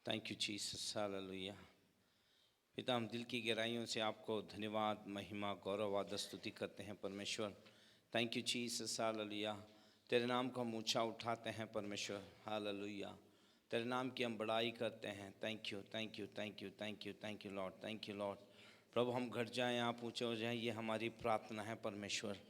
Thank you Jesus, hallelujah. पिता, हम दिल की गहराइयों से आपको धन्यवाद, महिमा, गौरव, आदर, स्तुति करते हैं परमेश्वर। Thank you Jesus, hallelujah. तेरे नाम को हम ऊंचा उठाते हैं परमेश्वर, हालेलुया। तेरे नाम की हम बड़ाई करते हैं। Thank you, thank you, thank you, thank you, thank you lord, thank you lord. प्रभु, हम घट जाएं, आप ऊंचे हो जाएं, ये हमारी प्रार्थना है परमेश्वर।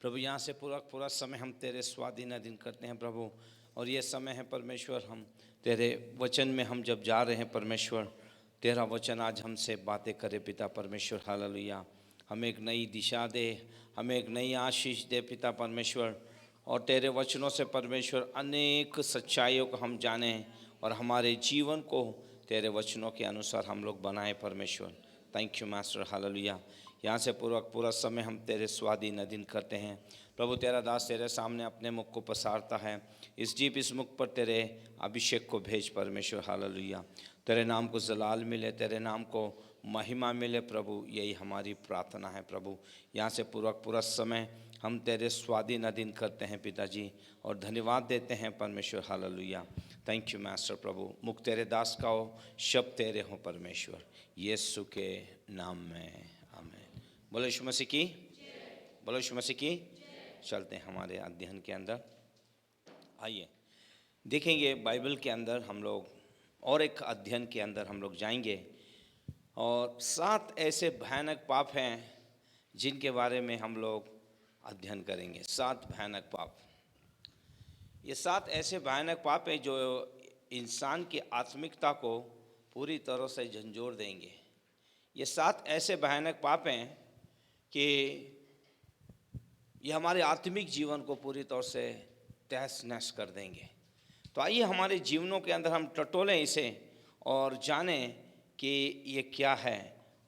प्रभु, यहाँ से पूरा समय हम तेरे स्वाधीन अधीन करते हैं प्रभु। और ये समय है परमेश्वर, हम तेरे वचन में हम जब जा रहे हैं परमेश्वर, तेरा वचन आज हमसे बातें करे पिता परमेश्वर, हालेलुया। हमें एक नई दिशा दे, हमें एक नई आशीष दे पिता परमेश्वर। और तेरे वचनों से परमेश्वर अनेक सच्चाइयों को हम जानें और हमारे जीवन को तेरे वचनों के अनुसार हम लोग बनाएं परमेश्वर। Thank you master, hallelujah. यहाँ से पूरा समय हम तेरे स्वाधीन अधीन करते हैं प्रभु। तेरा दास तेरे सामने अपने मुख को पसारता है, इस मुख पर तेरे अभिषेक को भेज परमेश्वर, हालेलुया। तेरे नाम को जलाल मिले, तेरे नाम को महिमा मिले प्रभु, यही हमारी प्रार्थना है प्रभु। यहाँ से पूरा समय हम तेरे स्वाधीन अधीन करते हैं पिताजी, और धन्यवाद देते हैं परमेश्वर, हालेलुया। थैंक यू मास्टर प्रभु। मुख तेरे दास का हो, शब्द तेरे हो परमेश्वर, यीशु के नाम में, आमीन। बोलो यीशु मसीह की, बोलो यीशु मसीह की। चलते हैं हमारे अध्ययन के अंदर। आइए देखेंगे बाइबल के अंदर हम लोग, और एक अध्ययन के अंदर हम लोग जाएंगे। और 7 ऐसे भयानक पाप हैं जिनके बारे में हम लोग अध्ययन करेंगे। 7 भयानक पाप। ये 7 ऐसे भयानक पाप हैं जो इंसान की आत्मिकता को पूरी तरह से झंझोर देंगे। ये 7 ऐसे भयानक पाप हैं कि ये हमारे आत्मिक जीवन को पूरी तौर से तहस नहस कर देंगे। तो आइए हमारे जीवनों के अंदर हम टटोलें इसे और जानें कि ये क्या है।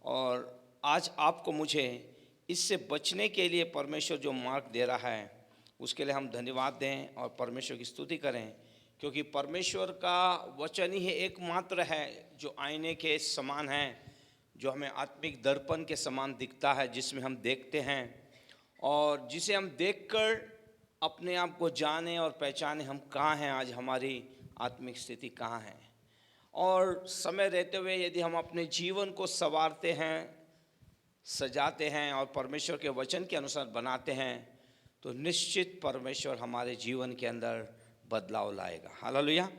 और आज आपको मुझे इससे बचने के लिए परमेश्वर जो मार्ग दे रहा है उसके लिए हम धन्यवाद दें और परमेश्वर की स्तुति करें, क्योंकि परमेश्वर का वचन ही एकमात्र है जो आईने के समान है, जो हमें आत्मिक दर्पण के समान दिखता है, जिसमें हम देखते हैं और जिसे हम देखकर अपने आप को जाने और पहचाने हम कहाँ हैं, आज हमारी आत्मिक स्थिति कहाँ है। और समय रहते हुए यदि हम अपने जीवन को संवारते हैं, सजाते हैं और परमेश्वर के वचन के अनुसार बनाते हैं, तो निश्चित परमेश्वर हमारे जीवन के अंदर बदलाव लाएगा, हालेलुया।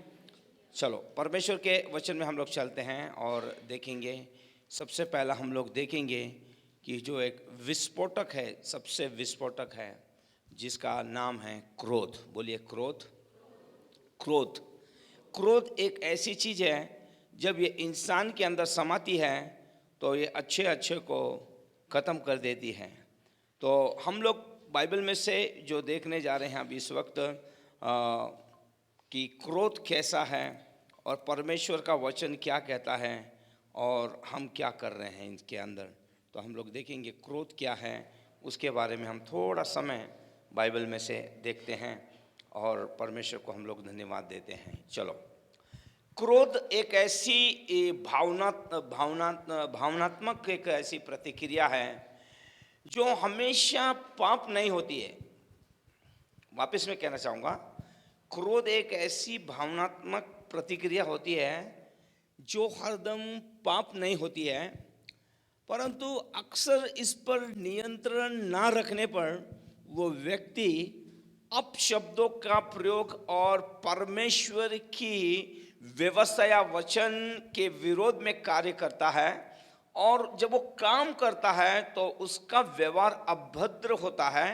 चलो परमेश्वर के वचन में हम लोग चलते हैं और देखेंगे। सबसे पहला हम लोग देखेंगे कि जो एक विस्फोटक है, सबसे विस्फोटक है, जिसका नाम है क्रोध। बोलिए क्रोध। क्रोध, क्रोध एक ऐसी चीज़ है, जब ये इंसान के अंदर समाती है तो ये अच्छे को ख़त्म कर देती है। तो हम लोग बाइबल में से जो देखने जा रहे हैं अभी इस वक्त कि क्रोध कैसा है और परमेश्वर का वचन क्या कहता है और हम क्या कर रहे हैं इनके अंदर। तो हम लोग देखेंगे क्रोध क्या है, उसके बारे में हम थोड़ा समय बाइबल में से देखते हैं और परमेश्वर को हम लोग धन्यवाद देते हैं। चलो, क्रोध एक ऐसी भावनात्मक एक ऐसी प्रतिक्रिया है जो हमेशा पाप नहीं होती है। वापस मैं कहना चाहूँगा, क्रोध एक ऐसी भावनात्मक प्रतिक्रिया होती है जो हरदम पाप नहीं होती है, परंतु अक्सर इस पर नियंत्रण ना रखने पर वो व्यक्ति अपशब्दों का प्रयोग और परमेश्वर की व्यवस्था या वचन के विरोध में कार्य करता है। और जब वो काम करता है तो उसका व्यवहार अभद्र होता है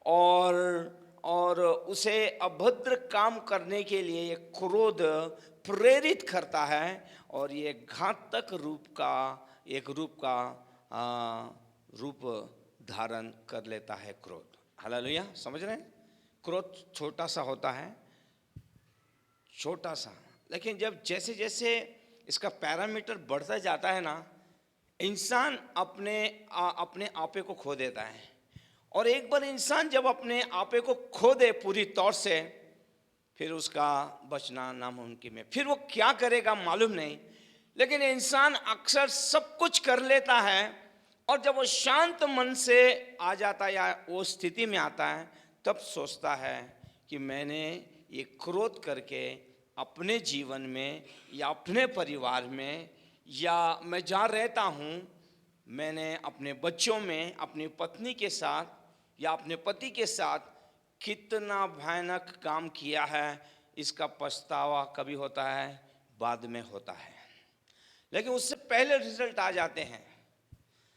और उसे अभद्र काम करने के लिए ये क्रोध प्रेरित करता है और ये घातक रूप धारण कर लेता है क्रोध। हालेलुया, समझ रहे हैं? क्रोध छोटा सा होता है, छोटा सा, लेकिन जब जैसे जैसे इसका पैरामीटर बढ़ता जाता है ना, इंसान अपने आपे को खो देता है। और एक बार इंसान जब अपने आपे को खो दे पूरी तौर से, फिर उसका बचना नामुमकिन है। फिर वो क्या करेगा मालूम नहीं, लेकिन इंसान अक्सर सब कुछ कर लेता है और जब वो शांत मन से आ जाता है या वो स्थिति में आता है, तब सोचता है कि मैंने ये क्रोध करके अपने जीवन में या अपने परिवार में या मैं जहाँ रहता हूँ, मैंने अपने बच्चों में अपनी पत्नी के साथ या अपने पति के साथ कितना भयानक काम किया है, इसका पछतावा कभी होता है, बाद में होता है, लेकिन उससे पहले रिजल्ट आ जाते हैं।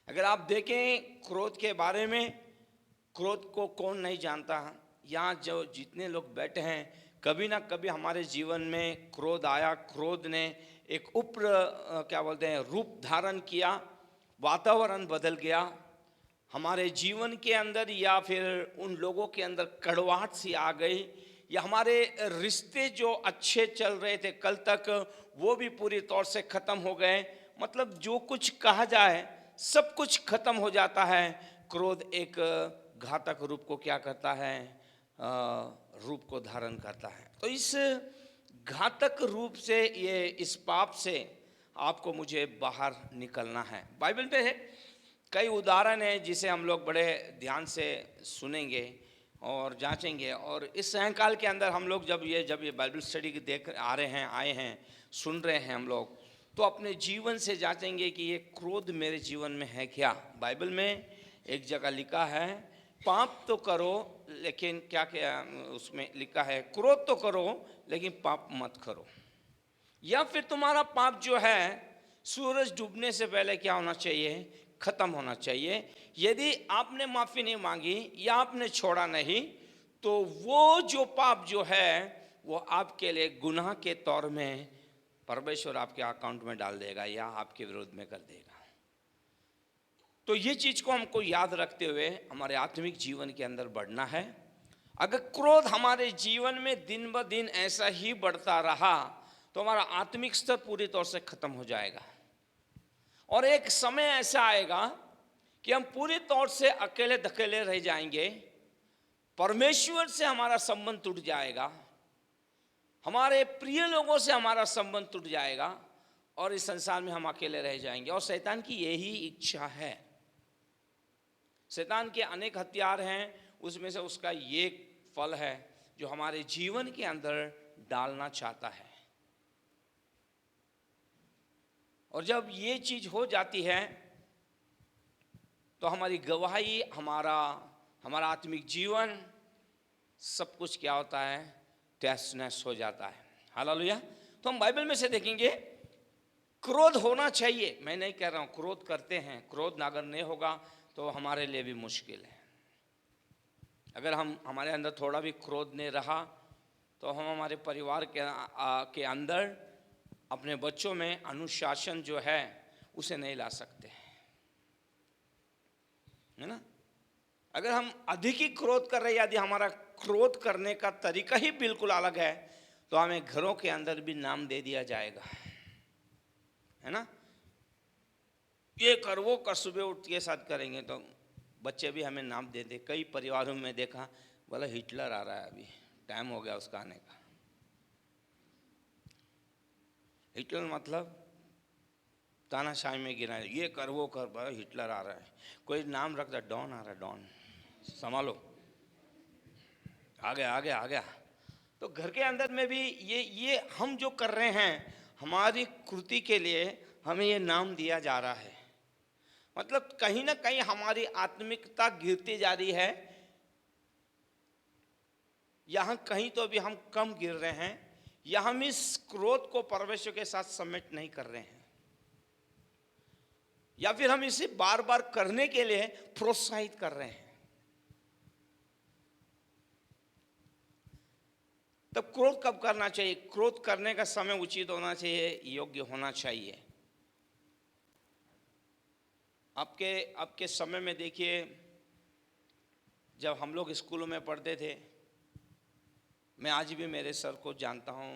अगर आप देखें क्रोध के बारे में, क्रोध को कौन नहीं जानता। यहाँ जो जितने लोग बैठे हैं, कभी ना कभी हमारे जीवन में क्रोध आया, क्रोध ने एक क्या बोलते हैं, रूप धारण किया, वातावरण बदल गया हमारे जीवन के अंदर, या फिर उन लोगों के अंदर कड़वाहट सी आ गई, या हमारे रिश्ते जो अच्छे चल रहे थे कल तक, वो भी पूरी तौर से ख़त्म हो गए। मतलब जो कुछ कहा जाए सब कुछ खत्म हो जाता है। क्रोध एक घातक रूप को क्या करता है, रूप को धारण करता है। तो इस घातक रूप से, ये इस पाप से आपको मुझे बाहर निकलना है। बाइबल में है कई उदाहरण है जिसे हम लोग बड़े ध्यान से सुनेंगे और जांचेंगे। और इस सायंकाल के अंदर हम लोग जब ये बाइबल स्टडी देख आ रहे हैं, आए हैं, सुन रहे हैं हम लोग, तो अपने जीवन से जांचेंगे कि ये क्रोध मेरे जीवन में है क्या। बाइबल में एक जगह लिखा है, पाप तो करो लेकिन क्या क्या उसमें लिखा है, क्रोध तो करो लेकिन पाप मत करो। या फिर तुम्हारा पाप जो है सूरज डूबने से पहले क्या होना चाहिए, खत्म होना चाहिए। यदि आपने माफ़ी नहीं मांगी या आपने छोड़ा नहीं, तो वो जो पाप जो है वो आपके लिए गुनाह के तौर में परमेश्वर आपके अकाउंट में डाल देगा या आपके विरोध में कर देगा। तो ये चीज़ को हमको याद रखते हुए हमारे आत्मिक जीवन के अंदर बढ़ना है। अगर क्रोध हमारे जीवन में दिन ब दिन ऐसा ही बढ़ता रहा तो हमारा आत्मिक स्तर पूरी तौर से खत्म हो जाएगा, और एक समय ऐसा आएगा कि हम पूरी तौर से अकेले धकेले रह जाएंगे, परमेश्वर से हमारा संबंध टूट जाएगा, हमारे प्रिय लोगों से हमारा संबंध टूट जाएगा, और इस संसार में हम अकेले रह जाएंगे। और शैतान की यही इच्छा है। शैतान के अनेक हथियार हैं, उसमें से उसका ये फल है जो हमारे जीवन के अंदर डालना चाहता है। और जब ये चीज हो जाती है तो हमारी गवाही, हमारा आत्मिक जीवन, सब कुछ क्या होता है, तहस नहस हो जाता है। हालेलुया। तो हम बाइबल में से देखेंगे, क्रोध होना चाहिए। मैं नहीं कह रहा हूँ क्रोध करते हैं, क्रोध अगर नहीं होगा तो हमारे लिए भी मुश्किल है। अगर हमारे अंदर थोड़ा भी क्रोध नहीं रहा तो हम हमारे परिवार के अंदर अपने बच्चों में अनुशासन जो है उसे नहीं ला सकते, है ना। अगर हम अधिक ही क्रोध कर रहे हैं, यदि हमारा क्रोध करने का तरीका ही बिल्कुल अलग है, तो हमें घरों के अंदर भी नाम दे दिया जाएगा, है ना। ये कर वो कर, सुबह उठ के साथ करेंगे तो बच्चे भी हमें नाम दे दे। कई परिवारों में देखा, बोला हिटलर आ रहा है, अभी टाइम हो गया उसका आने का। हिटलर मतलब तानाशाही में गिरा, ये कर वो कर, बोला हिटलर आ रहा है। कोई नाम रखता, डॉन आ रहा है, डॉन संभालो, आ गया आ गया आ गया। तो घर के अंदर में भी ये हम जो कर रहे हैं, हमारी कृति के लिए हमें ये नाम दिया जा रहा है। मतलब कहीं ना कहीं हमारी आत्मिकता गिरती जा रही है, यहाँ कहीं तो भी हम कम गिर रहे हैं, या हम इस क्रोध को परमेश्वर के साथ समेट नहीं कर रहे हैं, या फिर हम इसे बार बार करने के लिए प्रोत्साहित कर रहे हैं। तब क्रोध कब करना चाहिए? क्रोध करने का समय उचित होना चाहिए, योग्य होना चाहिए। आपके समय में देखिए, जब हम लोग स्कूलों में पढ़ते थे, मैं आज भी मेरे सर को जानता हूँ,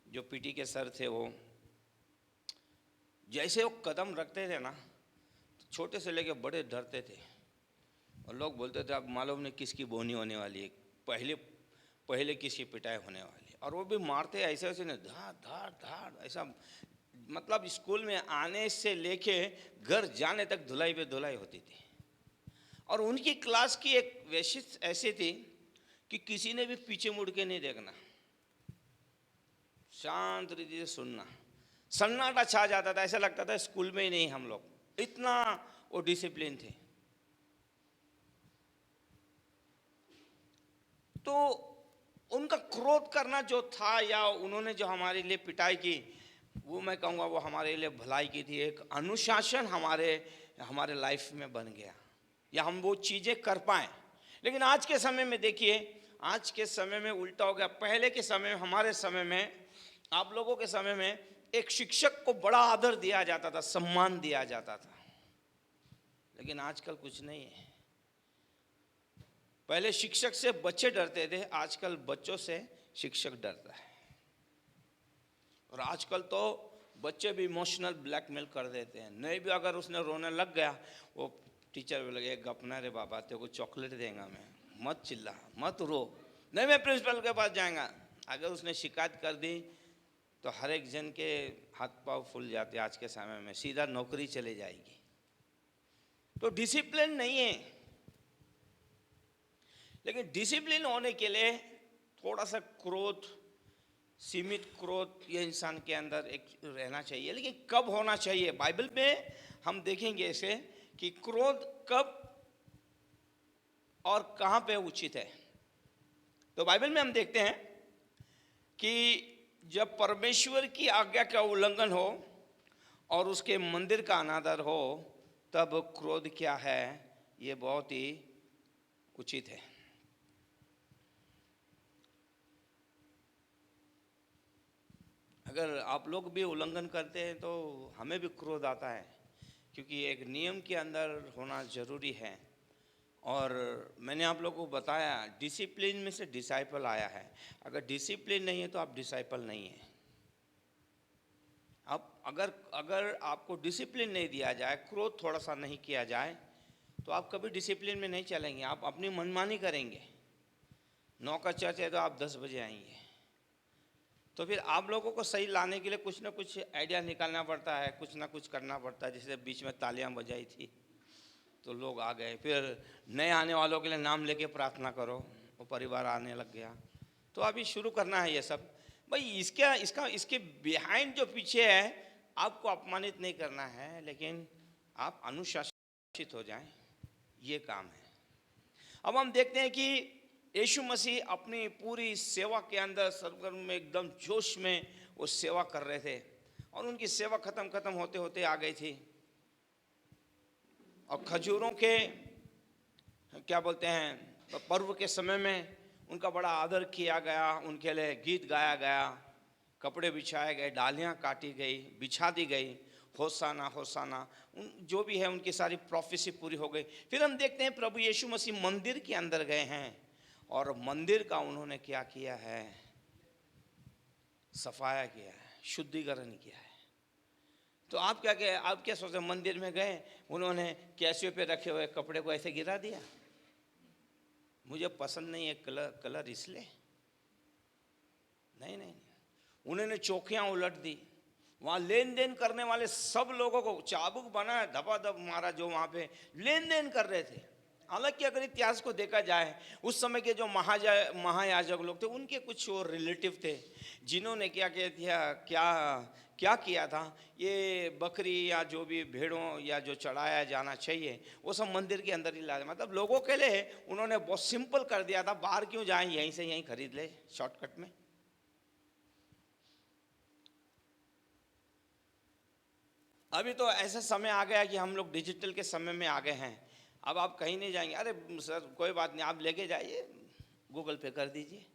जो पीटी के सर थे, वो जैसे वो कदम रखते थे ना, तो छोटे से लेके बड़े डरते थे, और लोग बोलते थे अब मालूम नहीं किसकी बोनी होने वाली है, पहले किसकी पिटाई होने वाली है। और वो भी मारते ऐसे ऐसे नहीं, धाड़ धाड़ धाड़ ऐसा। मतलब स्कूल में आने से लेके घर जाने तक धुलाई पे धुलाई होती थी। और उनकी क्लास की एक वैशिष्ट ऐसी थी कि किसी ने भी पीछे मुड़ के नहीं देखना। शांत रीति से सुनना। सन्नाटा छा जाता था, ऐसा लगता था स्कूल में ही नहीं हम लोग, इतना वो डिसिप्लिन थे। तो उनका क्रोध करना जो था, या उन्होंने जो हमारे लिए पिटाई की, वो मैं कहूँगा वो हमारे लिए भलाई की थी। एक अनुशासन हमारे लाइफ में बन गया, या हम वो चीज़ें कर पाए। लेकिन आज के समय में देखिए, आज के समय में उल्टा हो गया। पहले के समय में, हमारे समय में, आप लोगों के समय में एक शिक्षक को बड़ा आदर दिया जाता था, सम्मान दिया जाता था। लेकिन आजकल कुछ नहीं है। पहले शिक्षक से बच्चे डरते थे, आजकल बच्चों से शिक्षक डरता है। और आजकल तो बच्चे भी इमोशनल ब्लैकमेल कर देते हैं। नहीं भी अगर उसने रोने लग गया, वो टीचर भी लगे गपना रे बाबा, तेरे को चॉकलेट देगा मैं, मत चिल्ला, मत रो, नहीं मैं प्रिंसिपल के पास जाएगा। अगर उसने शिकायत कर दी तो हर एक जन के हाथ पाँव फूल जाते हैं। आज के समय में सीधा नौकरी चले जाएगी। तो डिसिप्लिन नहीं है। लेकिन डिसिप्लिन होने के लिए थोड़ा सा क्रोध, सीमित क्रोध ये इंसान के अंदर एक रहना चाहिए। लेकिन कब होना चाहिए, बाइबल में हम देखेंगे इसे कि क्रोध कब और कहाँ पे उचित है। तो बाइबल में हम देखते हैं कि जब परमेश्वर की आज्ञा का उल्लंघन हो और उसके मंदिर का अनादर हो, तब क्रोध क्या है, ये बहुत ही उचित है। अगर आप लोग भी उल्लंघन करते हैं तो हमें भी क्रोध आता है, क्योंकि एक नियम के अंदर होना जरूरी है। और मैंने आप लोगों को बताया, डिसिप्लिन में से डिसाइपल आया है। अगर डिसिप्लिन नहीं है तो आप डिसाइपल नहीं है। अब अगर आपको डिसिप्लिन नहीं दिया जाए, क्रोध थोड़ा सा नहीं किया जाए, तो आप कभी डिसिप्लिन में नहीं चलेंगे। आप अपनी मनमानी करेंगे। 9 का चर्च है तो आप 10 बजे आएंगे। तो फिर आप लोगों को सही लाने के लिए कुछ ना कुछ आइडिया निकालना पड़ता है, कुछ ना कुछ करना पड़ता है। जैसे बीच में तालियां बजाई थी तो लोग आ गए, फिर नए आने वालों के लिए नाम लेके प्रार्थना करो, वो परिवार आने लग गया। तो अभी शुरू करना है ये सब। भाई इसके बिहाइंड जो पीछे है, आपको अपमानित नहीं करना है, लेकिन आप अनुशासित हो जाएं, ये काम है। अब हम देखते हैं कि यीशु मसीह अपनी पूरी सेवा के अंदर सरगर्म में, एकदम जोश में वो सेवा कर रहे थे। और उनकी सेवा खत्म होते होते आ गई थी। और खजूरों के क्या बोलते हैं पर्व के समय में उनका बड़ा आदर किया गया, उनके लिए गीत गाया गया, कपड़े बिछाए गए, डालियाँ काटी गई, बिछा दी गई, होसाना होसाना, जो भी है उनकी सारी प्रोफेसी पूरी हो गई। फिर हम देखते हैं प्रभु यीशु मसीह मंदिर के अंदर गए हैं और मंदिर का उन्होंने क्या किया है, सफाया किया है, शुद्धिकरण किया है। तो आप क्या सोचते हैं, मंदिर में गए, उन्होंने कैसियों पे रखे हुए कपड़े को ऐसे गिरा दिया, मुझे पसंद नहीं है कलर इसलिए? नहीं, उन्होंने चौकियां उलट दी। वहाँ लेन देन करने वाले सब लोगों को चाबुक बनाया, धपाधप मारा, जो वहाँ पे लेन देन कर रहे थे। हालांकि अगर इतिहास को देखा जाए, उस समय के जो महायाजक लोग थे, उनके कुछ और रिलेटिव थे जिन्होंने क्या किया था, ये बकरी या जो भी भेड़ों या जो चढ़ाया जाना चाहिए वो सब मंदिर के अंदर ही ला, मतलब लोगों के लिए उन्होंने बहुत सिंपल कर दिया था। बाहर क्यों जाएं, यहीं से यहीं खरीद ले शॉर्टकट में। अभी तो ऐसा समय आ गया कि हम लोग डिजिटल के समय में आ गए हैं। अब आप कहीं नहीं जाएंगे, अरे सर कोई बात नहीं, आप लेके जाइए, गूगल पे कर दीजिए,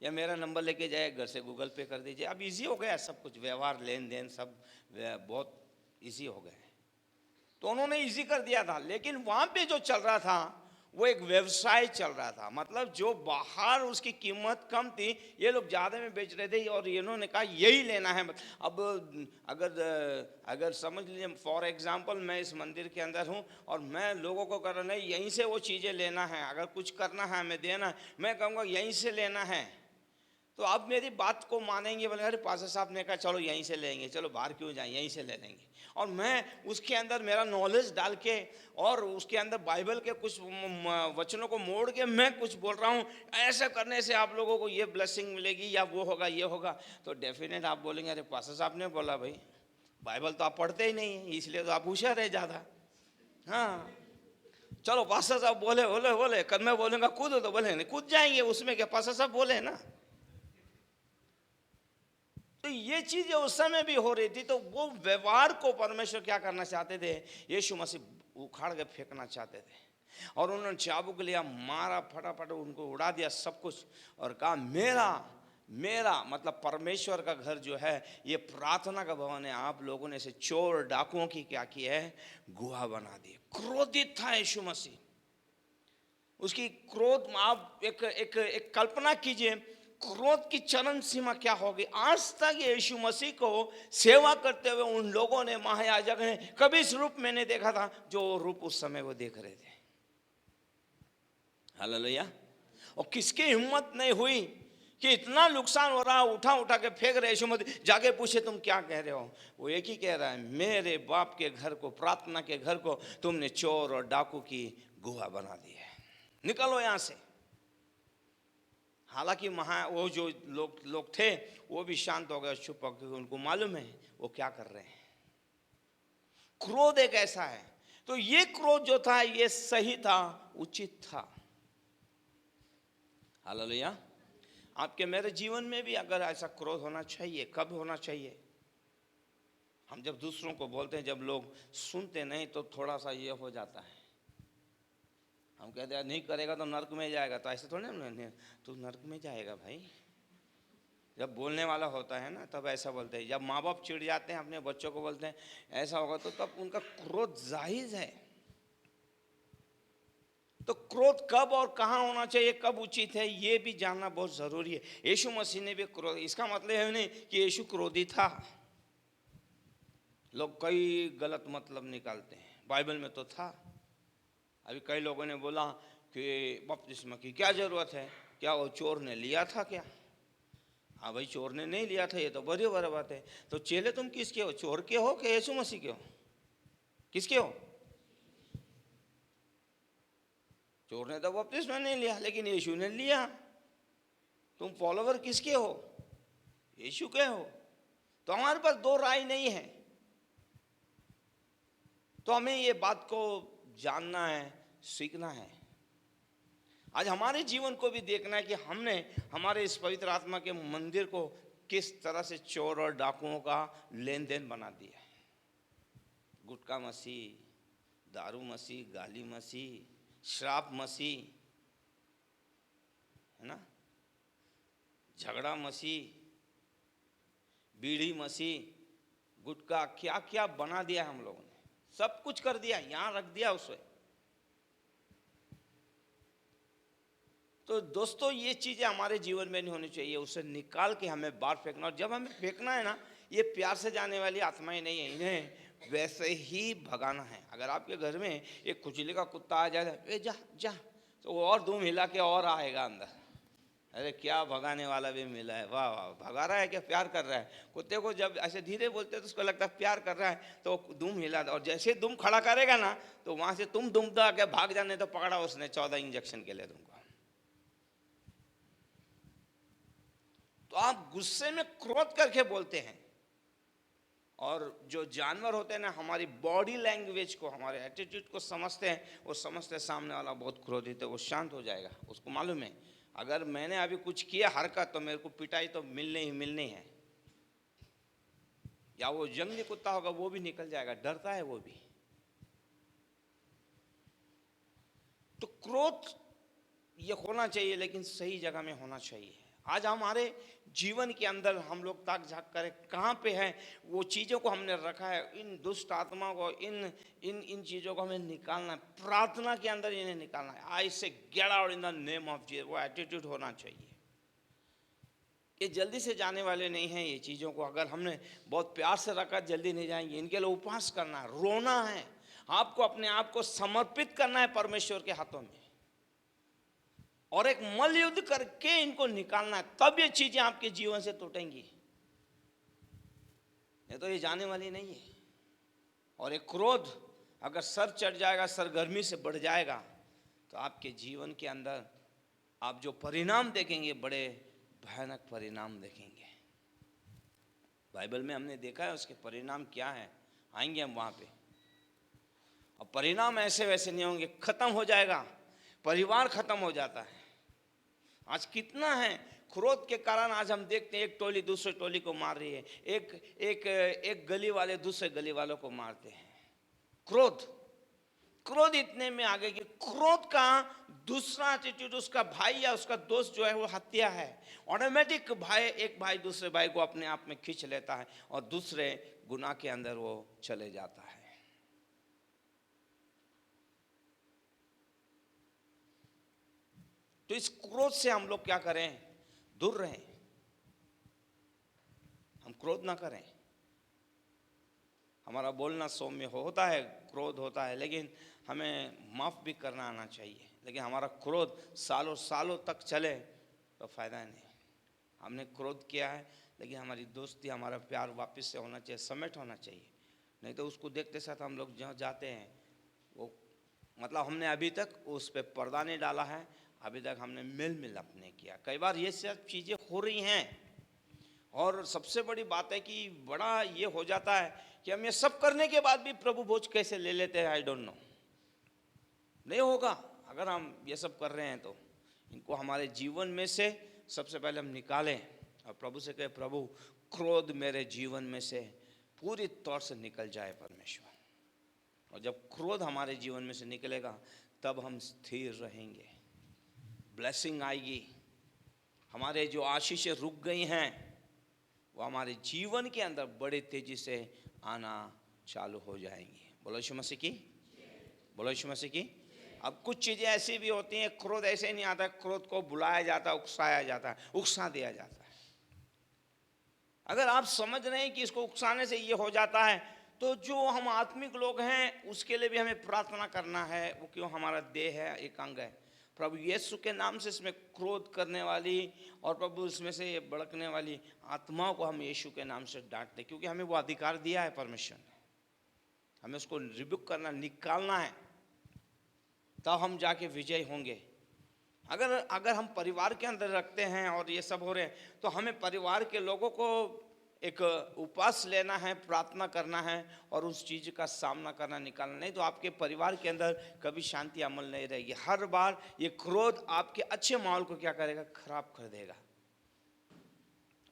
या मेरा नंबर लेके जाइए, घर से गूगल पे कर दीजिए। अब इजी हो गया सब कुछ, व्यवहार लेन देन सब बहुत इजी हो गए। तो उन्होंने इजी कर दिया था। लेकिन वहाँ पे जो चल रहा था वो एक व्यवसाय चल रहा था, मतलब जो बाहर उसकी कीमत कम थी, ये लोग ज़्यादा में बेच रहे थे और इन्होंने कहा यही लेना है। अब अगर समझ लीजिए, फॉर एग्जांपल मैं इस मंदिर के अंदर हूँ और मैं लोगों को कर रहा नहीं, यहीं से वो चीज़ें लेना है, अगर कुछ करना है हमें देना है, मैं कहूँगा यहीं से लेना है, तो आप मेरी बात को मानेंगे, बोले अरे पास्टर साहब ने कहा चलो यहीं से लेंगे, चलो बाहर क्यों जाएं, यहीं से ले लेंगे। और मैं उसके अंदर मेरा नॉलेज डाल के और उसके अंदर बाइबल के कुछ वचनों को मोड़ के मैं कुछ बोल रहा हूँ, ऐसा करने से आप लोगों को ये ब्लेसिंग मिलेगी या वो होगा ये होगा, तो डेफिनेट आप बोलेंगे अरे पास्टर साहब ने बोला। भाई बाइबल तो आप पढ़ते ही नहीं है, इसलिए तो आप होशियार है ज़्यादा। हाँ चलो पास्टर साहब बोले बोले बोले, कल मैं बोलूँगा कूदो तो बोले नहीं, कूद जाएंगे, उसमें क्या, पास्टर साहब बोले ना। तो ये चीजें उस समय भी हो रही थी। तो वो व्यवहार को परमेश्वर क्या करना चाहते थे, यीशु मसीह उखाड़ के फेंकना चाहते थे। और उन्होंने चाबुक लिया, मारा, फटाफट उनको उड़ा दिया सब कुछ, और कहा मेरा मेरा मतलब परमेश्वर का घर जो है ये प्रार्थना का भवन है, आप लोगों ने इसे चोर डाकुओं की क्या किया है, गुहा बना दी। क्रोधित था यीशु मसीह, उसकी क्रोध, आप एक कल्पना कीजिए क्रोध की चरम सीमा क्या होगी। आज तक यीशु मसीह को सेवा करते हुए उन लोगों ने, महायाजक ने, कभी इस रूप में नहीं देखा था जो रूप उस समय वो देख रहे थे। हालेलुया। और किसकी हिम्मत नहीं हुई कि इतना नुकसान हो रहा, उठा उठा के फेंक रहे, यीशु मसीह जाके पूछे तुम क्या कह रहे हो, वो एक ही कह रहा है, मेरे बाप के घर को, प्रार्थना के घर को तुमने चोर और डाकू की गुहा बना दी है, निकलो यहां से। हालांकि वो जो लोग थे वो भी शांत हो गए, चुप हो गए, उनको मालूम है वो क्या कर रहे हैं। क्रोध एक ऐसा है। तो ये क्रोध जो था ये सही था, उचित था। हालेलुया। आपके मेरे जीवन में भी अगर ऐसा क्रोध होना चाहिए, कब होना चाहिए, हम जब दूसरों को बोलते हैं, जब लोग सुनते नहीं तो थोड़ा सा ये हो जाता है, हम कहते हैं नहीं करेगा तो नर्क में जाएगा, तो ऐसे थोड़ी ना, तू नर्क में जाएगा भाई। जब बोलने वाला होता है ना तब ऐसा बोलते हैं। जब माँ बाप चिढ़ जाते हैं अपने बच्चों को बोलते हैं ऐसा होगा, तो तब उनका क्रोध जाहिर है। तो क्रोध कब और कहाँ होना चाहिए, कब उचित है, ये भी जानना बहुत जरूरी है। यीशु मसीह ने भी क्रोध, इसका मतलब है नहीं कि यीशु क्रोधी था। लोग कई गलत मतलब निकालते हैं, बाइबल में तो था। अभी कई लोगों ने बोला कि बपतिस्मा की क्या जरूरत है, क्या वो चोर ने लिया था क्या। हाँ भाई चोर ने नहीं लिया था, ये तो बड़ी बड़ी बात है। तो चेले तुम किसके हो, चोर के हो कि यीशु मसीह के हो, किसके हो। चोर ने तो बपतिस्मा नहीं लिया, लेकिन यीशु ने लिया। तुम फॉलोवर किसके हो, यीशु के हो। तो हमारे पास दो राय नहीं है। तो हमें ये बात को जानना है, सीखना है। आज हमारे जीवन को भी देखना है कि हमने हमारे इस पवित्र आत्मा के मंदिर को किस तरह से चोर और डाकुओं का लेन देन बना दिया है। गुटखा मसीह, दारू मसीह, गाली मसीह, श्राप मसीह, है ना, झगड़ा मसीह, बीड़ी मसीह, गुटखा, क्या क्या बना दिया हम लोगों ने, सब कुछ कर दिया, यहां रख दिया उसे। तो दोस्तों ये चीजें हमारे जीवन में नहीं होनी चाहिए, उसे निकाल के हमें बाहर फेंकना। और जब हमें फेंकना है ना, ये प्यार से जाने वाली आत्माएं नहीं है, इन्हें वैसे ही भगाना है। अगर आपके घर में एक खुजली का कुत्ता आ जाए, ए जा जा, तो वो और धूम हिला के और आएगा अंदर, अरे क्या भगाने वाला भी मिला है, वाह वाह, भगा रहा है क्या, प्यार कर रहा है। कुत्ते को जब ऐसे धीरे बोलते हैं तो उसको लगता है प्यार कर रहा है, तो दुम हिला, और जैसे दुम खड़ा करेगा ना तो वहां से तुम दुम दबा के भाग जाने, तो पकड़ा उसने 14 इंजेक्शन के लिए तुमको। तो आप गुस्से में क्रोध करके बोलते हैं, और जो जानवर होते हैं ना, हमारी बॉडी लैंग्वेज को, हमारे एटीट्यूड को समझते हैं, वो समझते हैं सामने वाला बहुत क्रोधित है, वो शांत हो जाएगा। उसको मालूम है अगर मैंने अभी कुछ किया हरकत, तो मेरे को पिटाई तो मिलनी ही मिलनी है। या वो जंगली कुत्ता होगा वो भी निकल जाएगा, डरता है वो भी। तो क्रोध ये होना चाहिए, लेकिन सही जगह में होना चाहिए। आज हमारे जीवन के अंदर हम लोग ताक झाक करें कहाँ पे है, वो चीज़ों को हमने रखा है, इन दुष्ट आत्माओं को, इन इन इन चीज़ों को हमें निकालना है, प्रार्थना के अंदर इन्हें निकालना है। आई से get out in the name of Jesus, वो एटीट्यूड होना चाहिए। ये जल्दी से जाने वाले नहीं हैं ये चीज़ों को, अगर हमने बहुत प्यार से रखा जल्दी नहीं जाएंगे। इनके लिए उपवास करना है, रोना है, आपको अपने आप को समर्पित करना है परमेश्वर के हाथों में, और एक मल्ल युद्ध करके इनको निकालना है, तब ये चीजें आपके जीवन से टूटेंगी, नहीं तो ये जाने वाली नहीं है। और एक क्रोध अगर सर चढ़ जाएगा, सरगर्मी से बढ़ जाएगा, तो आपके जीवन के अंदर आप जो परिणाम देखेंगे बड़े भयानक परिणाम देखेंगे। बाइबल में हमने देखा है उसके परिणाम क्या है, आएंगे हम वहां पे। और परिणाम ऐसे वैसे नहीं होंगे, खत्म हो जाएगा, परिवार खत्म हो जाता है। आज कितना है क्रोध के कारण, आज हम देखते हैं एक टोली दूसरे टोली को मार रही है, एक गली वाले दूसरे गली वालों को मारते हैं। क्रोध इतने में आ गए कि क्रोध का दूसरा एटीट्यूड, उसका भाई या उसका दोस्त जो है वो हत्या है। ऑटोमेटिक एक भाई दूसरे भाई को अपने आप में खींच लेता है और दूसरे गुनाह के अंदर वो चले जाता है। तो इस क्रोध से हम लोग क्या करें, दूर रहें, हम क्रोध ना करें। हमारा बोलना सौम्य होता है, क्रोध होता है, लेकिन हमें माफ भी करना आना चाहिए। लेकिन हमारा क्रोध सालों सालों तक चले तो फायदा नहीं। हमने क्रोध किया है, लेकिन हमारी दोस्ती, हमारा प्यार वापस से होना चाहिए, समेट होना चाहिए। नहीं तो उसको देखते साथ हम लोग जहाँ जाते हैं वो, मतलब हमने अभी तक उस पर पर्दा नहीं डाला है, अभी तक हमने मेल मिलाप नहीं किया। कई बार ये सब चीज़ें हो रही हैं। और सबसे बड़ी बात है कि बड़ा ये हो जाता है कि हम ये सब करने के बाद भी प्रभु भोज कैसे ले लेते हैं, आई डोंट नो। नहीं होगा अगर हम ये सब कर रहे हैं तो इनको हमारे जीवन में से सबसे पहले हम निकालें और प्रभु से कहें, प्रभु क्रोध मेरे जीवन में से पूरी तौर से निकल जाए परमेश्वर। और जब क्रोध हमारे जीवन में से निकलेगा तब हम स्थिर रहेंगे, ब्लेसिंग आएगी। हमारे जो आशीषें रुक गई हैं वो हमारे जीवन के अंदर बड़े तेजी से आना चालू हो जाएंगी। बोलो यीशु मसीह की, बोलो यीशु मसीह की। अब कुछ चीज़ें ऐसी भी होती हैं, क्रोध ऐसे नहीं आता, क्रोध को बुलाया जाता है, उकसाया जाता है, उकसा दिया जाता है। अगर आप समझ रहे हैं कि इसको उकसाने से ये हो जाता है, तो जो हम आत्मिक लोग हैं उसके लिए भी हमें प्रार्थना करना है। वो क्यों, हमारा देह है, एक अंग है। प्रभु यीशु के नाम से इसमें क्रोध करने वाली और प्रभु इसमें से ये भड़कने वाली आत्माओं को हम यीशु के नाम से डांटते, क्योंकि हमें वो अधिकार दिया है परमेश्वर ने। हमें उसको रिब्यूक करना, निकालना है, तब हम जाके विजय होंगे। अगर हम परिवार के अंदर रखते हैं और ये सब हो रहे हैं, तो हमें परिवार के लोगों को एक उपवास लेना है, प्रार्थना करना है और उस चीज़ का सामना करना, निकालना। नहीं तो आपके परिवार के अंदर कभी शांति अमल नहीं रहेगी। हर बार ये क्रोध आपके अच्छे माहौल को क्या करेगा, खराब कर देगा।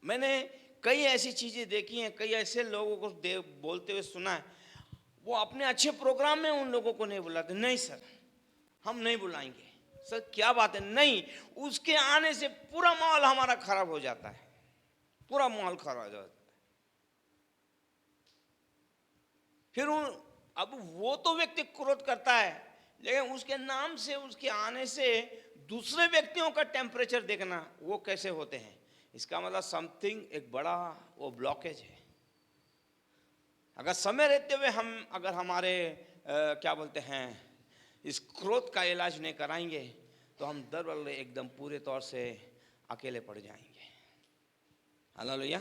मैंने कई ऐसी चीज़ें देखी हैं, कई ऐसे लोगों को बोलते हुए सुना है, वो अपने अच्छे प्रोग्राम में उन लोगों को नहीं बुलाते। नहीं सर, हम नहीं बुलाएंगे। सर क्या बात है, नहीं, उसके आने से पूरा माहौल हमारा खराब हो जाता है, पूरा माहौल खराब हो जाता है। फिर अब वो तो व्यक्ति क्रोध करता है, लेकिन उसके नाम से, उसके आने से दूसरे व्यक्तियों का टेम्परेचर देखना वो कैसे होते हैं, इसका मतलब समथिंग एक बड़ा वो ब्लॉकेज है। अगर समय रहते हुए हम अगर हमारे क्या बोलते हैं इस क्रोध का इलाज नहीं कराएंगे तो हम दरअसल एकदम पूरे तौर से अकेले पड़ जाएंगे। हालेलुया,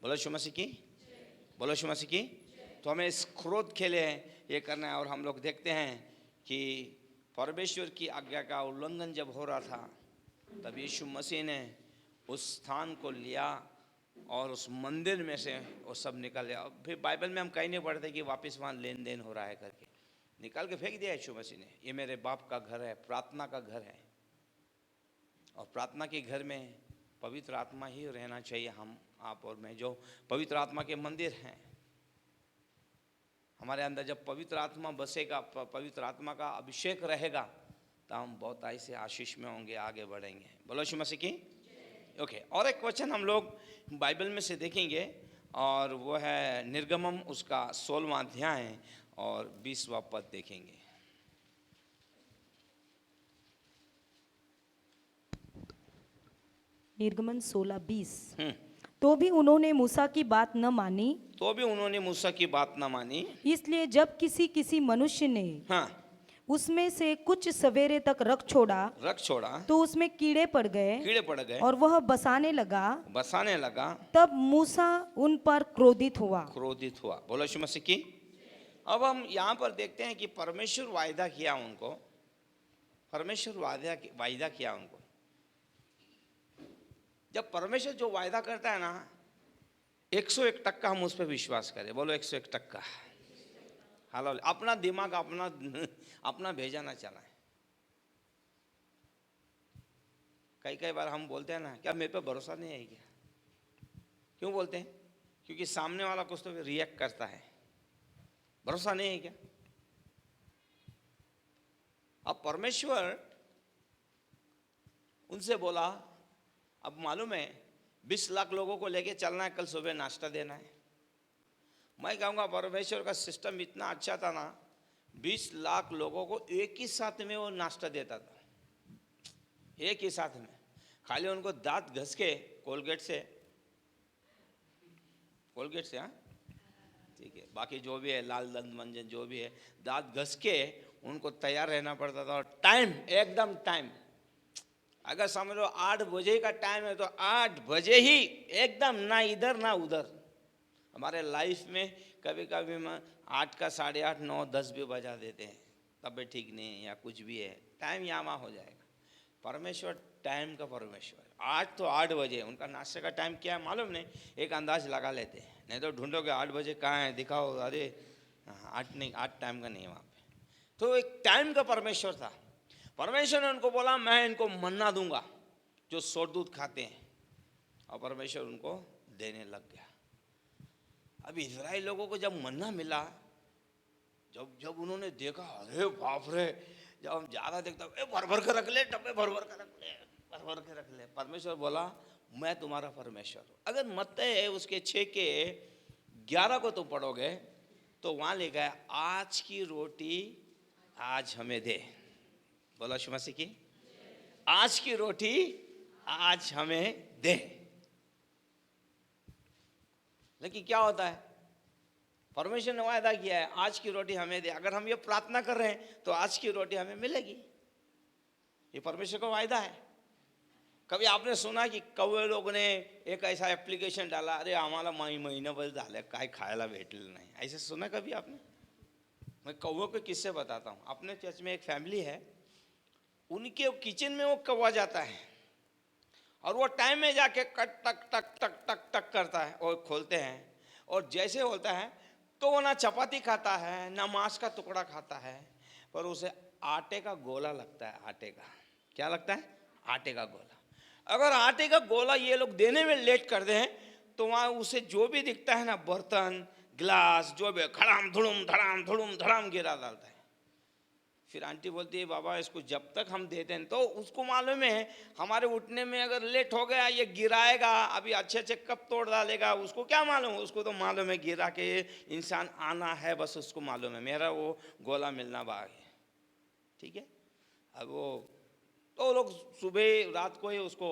बोलो यीशु मसीह की, बोलो यीशु मसीह की। तो हमें इस क्रोध के लिए ये करना है। और हम लोग देखते हैं कि परमेश्वर की आज्ञा का उल्लंघन जब हो रहा था, तब यीशु मसीह ने उस स्थान को लिया और उस मंदिर में से वो सब निकल गया। फिर बाइबल में हम कहीं नहीं पढ़ते कि वापस वहाँ लेन देन हो रहा है करके, निकाल के फेंक दिया यीशु मसीह ने। ये मेरे बाप का घर है, प्रार्थना का घर है, और प्रार्थना के घर में पवित्र आत्मा ही रहना चाहिए। हम, आप और मैं जो पवित्र आत्मा के मंदिर हैं, हमारे अंदर जब पवित्र आत्मा बसेगा, पवित्र आत्मा का अभिषेक रहेगा, तो हम बहुत ऐसे आशीष में होंगे, आगे बढ़ेंगे। बोलो यीशु मसीह की। ओके, और एक वचन हम लोग बाइबल में से देखेंगे और वो है निर्गमम, उसका 16वां अध्याय और 20वां पद देखेंगे। निर्गमन 16:20। तो भी उन्होंने मूसा की बात न मानी, तो भी उन्होंने मूसा की बात न मानी, इसलिए जब किसी मनुष्य ने उसमें से कुछ सवेरे तक रख छोड़ा तो उसमें कीड़े पड़ गए कीड़े पड़ गए, और वह बसाने लगा। बसाने लगा, तब मूसा उन पर क्रोधित हुआ। क्रोधित हुआ। बोलो यीशु मसीह की। अब हम यहाँ पर देखते हैं कि परमेश्वर वायदा किया उनको, परमेश्वर वायदा किया उनको। जब परमेश्वर जो वायदा करता है ना, 101% हम उस पर विश्वास करें। बोलो 101%। हालेलुया। अपना दिमाग अपना भेजा ना चलाएं। कई बार हम बोलते हैं ना, क्या मेरे पे भरोसा नहीं है क्या? क्यों बोलते हैं? क्योंकि सामने वाला कुछ तो रिएक्ट करता है। भरोसा नहीं है क्या? अब परमेश्वर उनसे बोला, अब मालूम है 20 लाख लोगों को लेके चलना है, कल सुबह नाश्ता देना है। मैं कहूँगा परमेश्वर का सिस्टम इतना अच्छा था ना, 20 लाख लोगों को एक ही साथ में वो नाश्ता देता था, एक ही साथ में। खाली उनको दांत घस के कोलगेट से, हाँ ठीक है, बाकी जो भी है लाल दंत मंजन जो भी है, दांत घस के उनको तैयार रहना पड़ता था। और टाइम एकदम टाइम, अगर समझ लो 8 बजे का टाइम है तो 8 बजे ही एकदम, ना इधर ना उधर। हमारे लाइफ में कभी कभी 8 का 8:30 9 10 भी बजा देते हैं, तबीयत ठीक नहीं है या कुछ भी है, टाइम यहाँ वहाँ हो जाएगा। परमेश्वर टाइम का परमेश्वर। आज तो 8 बजे उनका नाश्ते का टाइम क्या है मालूम नहीं, एक अंदाज लगा लेते हैं। नहीं तो ढूंढोगे 8 बजे कहाँ है, दिखाओ, अरे 8 नहीं, 8 टाइम का नहीं है वहाँ पे। तो एक टाइम का परमेश्वर था। परमेश्वर ने उनको बोला मैं इनको मन्ना दूंगा जो सोर दूध खाते हैं, और परमेश्वर उनको देने लग गया। अब इजराइल लोगों को जब मन्ना मिला, जब उन्होंने देखा, अरे बाप रे, जब हम ज़्यादा देखता भर भर के रख ले, डब्बे भर भर के रख ले, भर भर के रख ले। परमेश्वर बोला मैं तुम्हारा परमेश्वर हूँ। अगर मत्ती उसके 6:11 को तुम पढ़ोगे तो वहाँ लिखा है आज की रोटी आज हमें दे। बोला यीशु मसीह की। आज की रोटी आज हमें दे। लेकिन क्या होता है, परमेश्वर ने वायदा किया है आज की रोटी हमें दे। अगर हम ये प्रार्थना कर रहे हैं तो आज की रोटी हमें मिलेगी, ये परमेश्वर का वायदा है। कभी आपने सुना कि कौवे लोग ने एक ऐसा एप्लीकेशन डाला, अरे आम्हाला महिनाभर झाले काय खायला भेटलेलं नाही, ऐसे सुना कभी आपने? मैं कौवे के किस्से बताता हूँ। अपने चर्च में एक फैमिली है, उनके किचन में वो कौवा जाता है और वो टाइम में जाके कट टक टक टक टक टक करता है और खोलते हैं, और जैसे होता है तो वो ना चपाती खाता है ना मांस का टुकड़ा खाता है, पर उसे आटे का गोला लगता है। आटे का क्या लगता है? आटे का गोला। अगर आटे का गोला ये लोग देने में लेट कर दें तो वहाँ उसे जो भी दिखता है ना, बर्तन गिलास जो भी, खड़ाम धड़ाम धड़ाम गिरा डालता है। फिर आंटी बोलती है बाबा इसको जब तक हम देते हैं, तो उसको मालूम है हमारे उठने में अगर लेट हो गया ये गिराएगा, अभी अच्छे अच्छे कप तोड़ डालेगा, उसको क्या मालूम? उसको तो मालूम है गिरा के इंसान आना है, बस उसको मालूम है मेरा वो गोला मिलना बाकी है। ठीक है। अब वो तो लोग सुबह रात को ही उसको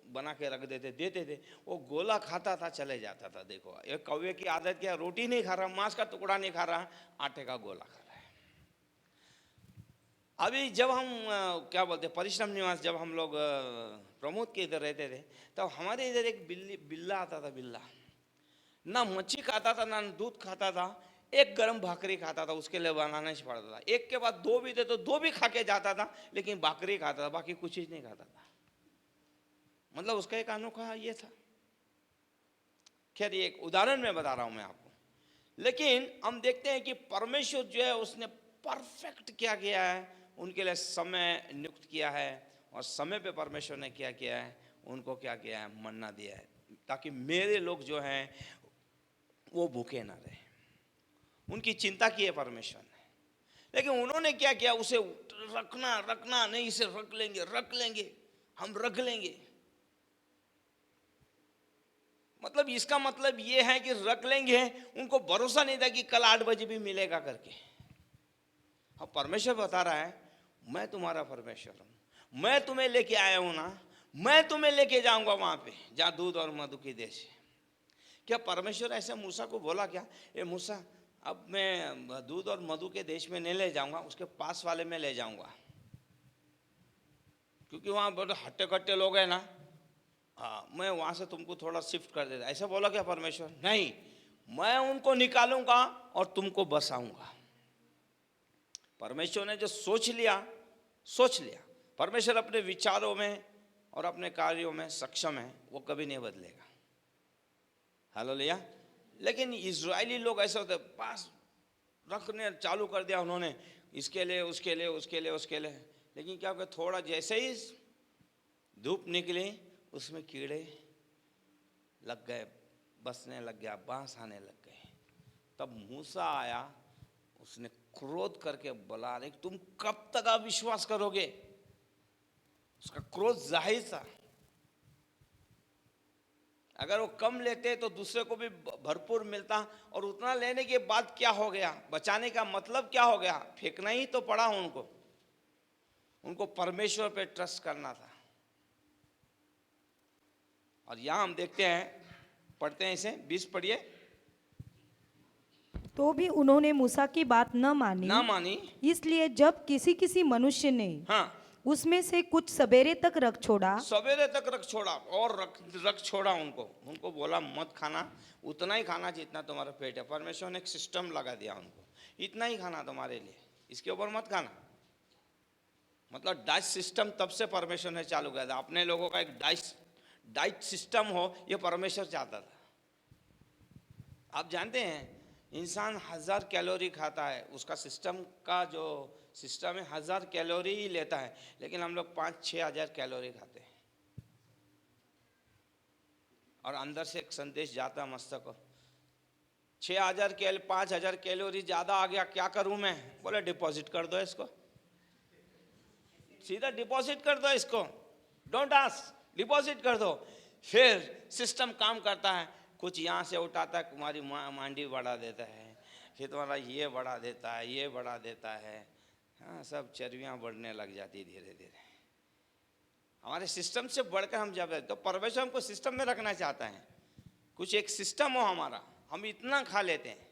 बना के रख देते थे, वो गोला खाता था चले जाता था। देखो ये कौवे की आदत क्या, रोटी नहीं खा रहा, मांस का टुकड़ा नहीं खा रहा, आटे का गोला खा रहा है। अभी जब हम क्या बोलते हैं परिश्रम निवास, जब हम लोग प्रमोद के इधर रहते थे तब हमारे इधर एक बिल्ला आता था। बिल्ला ना मच्छी खाता था ना दूध खाता था, एक गरम भाकरी खाता था, उसके लिए बनाना ही पड़ता था। एक के बाद 2 भी थे तो 2 भी खा के जाता था, लेकिन भाकरी खाता था, बाकी कुछ चीज नहीं खाता था। मतलब उसका एक अनोखा ये था। खैर ये एक उदाहरण में बता रहा हूं मैं आपको, लेकिन हम देखते हैं कि परमेश्वर जो है उसने परफेक्ट क्या किया है, उनके लिए समय नियुक्त किया है, और समय पे परमेश्वर ने क्या किया है, उनको क्या किया है, मन्ना दिया है, ताकि मेरे लोग जो हैं वो भूखे ना रहे। उनकी चिंता की है परमेश्वर ने, लेकिन उन्होंने क्या किया, उसे रखना नहीं, इसे रख लेंगे हम रख लेंगे। मतलब इसका मतलब ये है कि रख लेंगे, उनको भरोसा नहीं था कि कल 8 बजे भी मिलेगा करके। अब परमेश्वर बता रहा है मैं तुम्हारा परमेश्वर हूं, मैं तुम्हें लेके आया हूं ना, मैं तुम्हें लेके जाऊंगा वहां पे जहां दूध और मधु की देश है। क्या परमेश्वर ऐसे मूसा को बोला क्या, ए मूसा अब मैं दूध और मधु के देश में नहीं ले जाऊंगा, उसके पास वाले में ले जाऊंगा, क्योंकि वहाँ बड़े हट्टे कट्टे लोग हैं ना। हाँ, मैं वहाँ से तुमको थोड़ा शिफ्ट कर देता। ऐसा बोला क्या परमेश्वर? नहीं, मैं उनको निकालूंगा और तुमको बसाऊंगा। परमेश्वर ने जो सोच लिया, सोच लिया। परमेश्वर अपने विचारों में और अपने कार्यों में सक्षम है, वो कभी नहीं बदलेगा। हालेलुया। लेकिन इजरायली लोग ऐसे होते, पास रखने चालू कर दिया उन्होंने, इसके लिए उसके लिए उसके लिए उसके लिए। लेकिन क्या हुआ, थोड़ा जैसे ही धूप निकली उसमें कीड़े लग गए, बसने लग गया, बांस आने लग गए। तब मूसा आया, उसने क्रोध करके बोला, अरे तुम कब तक अविश्वास करोगे? उसका क्रोध जाहिर था। अगर वो कम लेते तो दूसरे को भी भरपूर मिलता, और उतना लेने के बाद क्या हो गया? बचाने का मतलब क्या हो गया? फेंकना ही तो पड़ा उनको। उनको परमेश्वर पे ट्रस्ट करना था। और यहां हम देखते हैं, पढ़ते हैं इसे, 20 पढ़िए। तो भी उन्होंने मूसा की बात न ना मानी। इसलिए जब किसी किसी मनुष्य ने हाँ, उसमें से कुछ सवेरे तक रख छोड़ा, सवेरे तक रख छोड़ा, और रख छोड़ा उनको बोला मत खाना, उतना ही खाना जितना तुम्हारा पेट है। परमेश्वर ने एक सिस्टम लगा दिया उनको, इतना ही खाना तुम्हारे लिए, इसके ऊपर मत खाना। मतलब डाइट सिस्टम तब से परमेश्वर ने चालू किया था। अपने लोगों का एक डाइट सिस्टम हो, ये परमेश्वर चाहता था। आप जानते हैं, इंसान 1000 कैलोरी खाता है, उसका सिस्टम का जो सिस्टम है 1000 कैलोरी ही लेता है, लेकिन हम लोग 5-6 हजार कैलोरी खाते हैं। और अंदर से एक संदेश जाता है मस्तक को, 5000 कैलोरी ज्यादा आ गया, क्या करूं मैं? बोले डिपॉजिट कर दो इसको, सीधा डिपॉजिट कर दो इसको, डोंट आस्क, डिपॉजिट कर दो। फिर सिस्टम काम करता है, कुछ यहाँ से उठाता है, तुम्हारी मांडी बढ़ा देता है, फिर तुम्हारा ये बढ़ा देता है, ये बढ़ा देता है। हाँ, सब चर्बियाँ बढ़ने लग जाती धीरे धीरे। हमारे सिस्टम से बढ़कर हम जब, तो परमेश्वर हमको सिस्टम में रखना चाहता है। कुछ एक सिस्टम हो हमारा, हम इतना खा लेते हैं।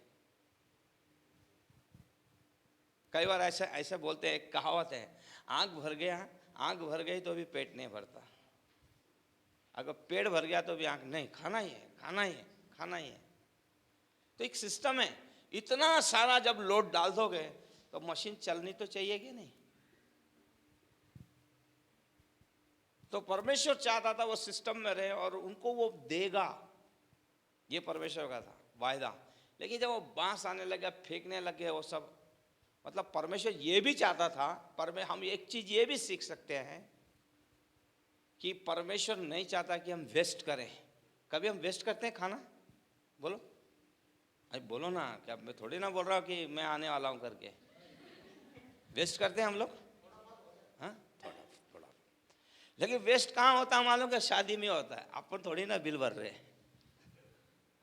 कई बार ऐसा ऐसा बोलते हैं, एक कहावत है, आँख भर गई तो भी पेट नहीं भरता। अगर पेट भर गया तो भी आँख नहीं, खाना ही है, खाना ही है, खाना ही है। तो एक सिस्टम है। इतना सारा जब लोड डाल दोगे तो मशीन चलनी तो चाहिए कि नहीं? तो परमेश्वर चाहता था वो सिस्टम में रहे और उनको वो देगा, ये परमेश्वर का था वायदा। लेकिन जब वो बांस आने लगा, फेंकने लगे वो सब, मतलब परमेश्वर ये भी चाहता था। पर हम एक चीज ये भी सीख सकते हैं कि परमेश्वर नहीं चाहता कि हम वेस्ट करें। कभी हम वेस्ट करते हैं खाना? बोलो, अरे बोलो ना, क्या मैं थोड़ी ना बोल रहा हूँ कि मैं आने वाला हूँ करके। वेस्ट करते हैं हम लोग, हाँ, थोड़ा। लेकिन वेस्ट कहाँ होता है मालूम? कि शादी में होता है। अपन थोड़ी ना बिल भर रहे,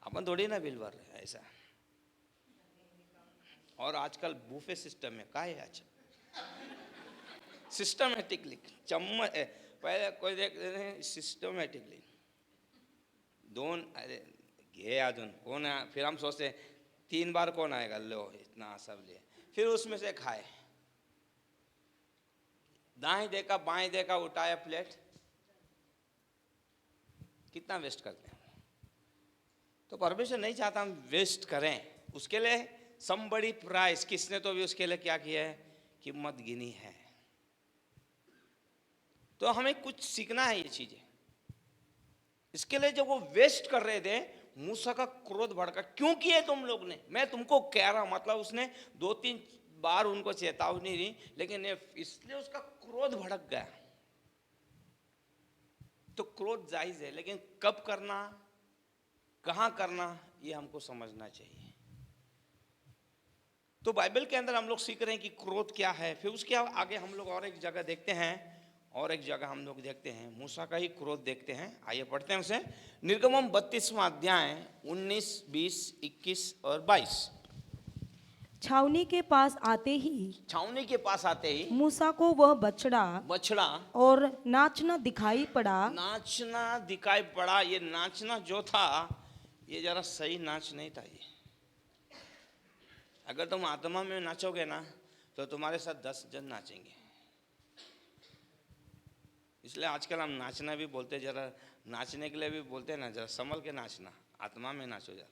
अपन थोड़ी ना बिल भर रहे ऐसा। और आजकल बूफे सिस्टम में का है, अच्छा सिस्टमेटिकली चम्मच, पहले कोई देख सिस्टमेटिकली दोन, अरे घे अजून कौन है? फिर हम सोचते 3 बार कौन आएगा, लो इतना सब लिए, फिर उसमें से खाए। दाएं देखा बाएं देखा, उठाया प्लेट, कितना वेस्ट करते हैं। तो परमेश्वर नहीं चाहता हम वेस्ट करें। उसके लिए somebody प्राइस, किसने तो भी उसके लिए क्या किया है? कीमत गिनी है। तो हमें कुछ सीखना है ये चीजें। इसके लिए जब वो वेस्ट कर रहे थे, मूसा का क्रोध भड़का, क्यों किए तुम लोग ने? मैं तुमको कह रहा, मतलब उसने 2-3 बार उनको चेतावनी दी, लेकिन इसलिए उसका क्रोध भड़क गया। तो क्रोध जायज है, लेकिन कब करना, कहां करना, ये हमको समझना चाहिए। तो बाइबल के अंदर हम लोग सीख रहे हैं कि क्रोध क्या है। फिर उसके आगे हम लोग और एक जगह देखते हैं, और एक जगह हम लोग देखते हैं मूसा का ही क्रोध देखते हैं। आइए पढ़ते हैं उसे। निर्गमम 32वां अध्याय 19, 20, 21 और 22। छावनी के पास आते ही, छावनी के पास आते ही मूसा को वह बछड़ा और नाचना दिखाई पड़ा। नाचना दिखाई पड़ा। ये नाचना जो था, ये जरा सही नाच नहीं था। अगर तुम आत्मा में नाचोगे ना तो तुम्हारे साथ 10 जन नाचेंगे। इसलिए आजकल हम नाचना भी बोलते, जरा नाचने के लिए भी बोलते हैं ना, जरा संभल के नाचना, आत्मा में नाचो जरा।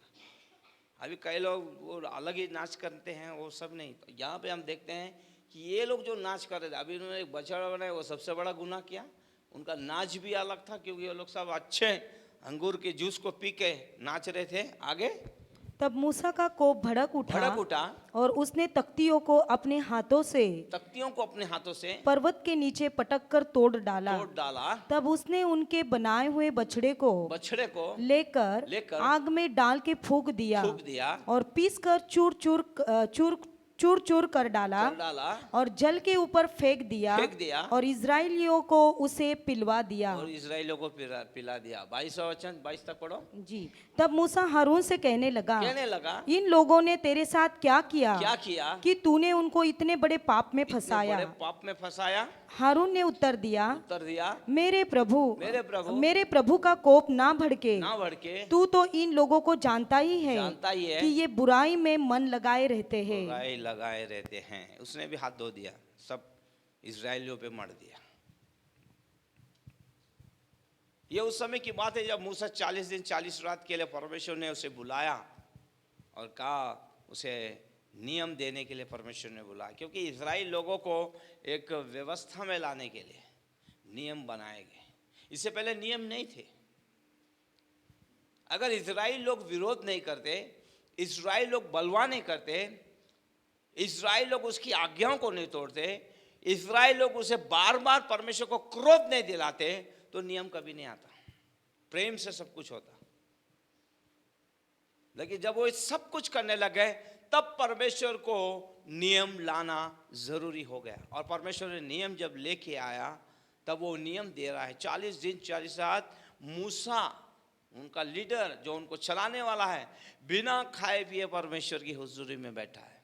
अभी कई लोग वो अलग ही नाच करते हैं, वो सब नहीं। यहाँ पे हम देखते हैं कि ये लोग जो नाच कर रहे थे, अभी उन्होंने एक बछड़ा बनाया, वो सबसे बड़ा गुनाह किया। उनका नाच भी अलग था, क्योंकि वो लोग सब अच्छे अंगूर के जूस को पी के नाच रहे थे। आगे तब मूसा का कोप भड़क भड़क उठा और उसने तख्तियों को अपने हाथों से तख्तियों को अपने हाथों से पर्वत के नीचे पटक कर तोड़ डाला। तोड़ डाला। तब उसने उनके बनाए हुए बछड़े को लेकर आग में डाल के फूंक दिया और पीस कर चूर चूर कर डाला और जल के ऊपर फेंक दिया और इजराइलियों को उसे पिलवा दिया। और इजराइलियों को पिला दिया। 22वां वचन 22 तक पढ़ो। जी। तब मूसा हारून से कहने लगा इन लोगों ने तेरे साथ क्या किया कि तूने उनको इतने बड़े पाप में फंसाया। हारून ने उत्तर दिया मेरे प्रभु का कोप ना भड़के। तू तो इन लोगों को जानता ही है कि ये बुराई में मन लगाए रहते हैं। उसने भी हाथ धो दिया, सब इजराइलियों पे मर दिया। ये उस समय की बात है जब मूसा 40 दिन 40 रात के लिए परमेश्वर ने उसे बुलाया और कहा, उसे नियम देने के लिए परमेश्वर ने बुलाया, क्योंकि इजराइल लोगों को एक व्यवस्था में लाने के लिए नियम बनाए गए। इससे पहले नियम नहीं थे। अगर इजराइल लोग विरोध नहीं करते, इजराइल लोग बलवा नहीं करते, इजराइल लोग उसकी आज्ञाओं को नहीं तोड़ते, इजराइल लोग उसे बार बार परमेश्वर को क्रोध नहीं दिलाते, तो नियम कभी नहीं आता। प्रेम से सब कुछ होता। लेकिन जब वो सब कुछ करने लगे, तब परमेश्वर को नियम लाना जरूरी हो गया। और परमेश्वर ने नियम जब लेके आया, तब वो नियम दे रहा है। 40 दिन 40 रात मूसा, उनका लीडर जो उनको चलाने वाला है, बिना खाए पिए परमेश्वर की हुजूरी में बैठा है।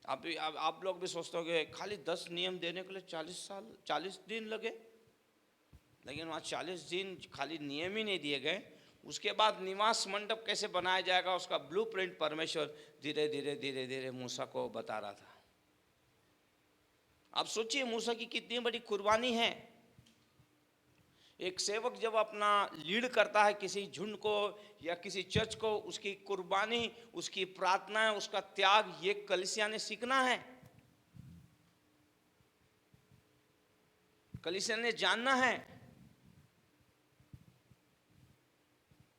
आप लोग भी सोचते होंगे खाली 10 नियम देने के लिए 40 दिन लगे, लेकिन वहाँ 40 दिन खाली नियम ही नहीं दिए गए। उसके बाद निवास मंडप कैसे बनाया जाएगा, उसका ब्लूप्रिंट परमेश्वर धीरे धीरे मूसा को बता रहा था। आप सोचिए मूसा की कितनी बड़ी कुर्बानी है। एक सेवक जब अपना लीड करता है किसी झुंड को या किसी चर्च को, उसकी कुर्बानी, उसकी प्रार्थना, उसका त्याग, ये कलीसिया ने सीखना है, कलीसिया ने जानना है।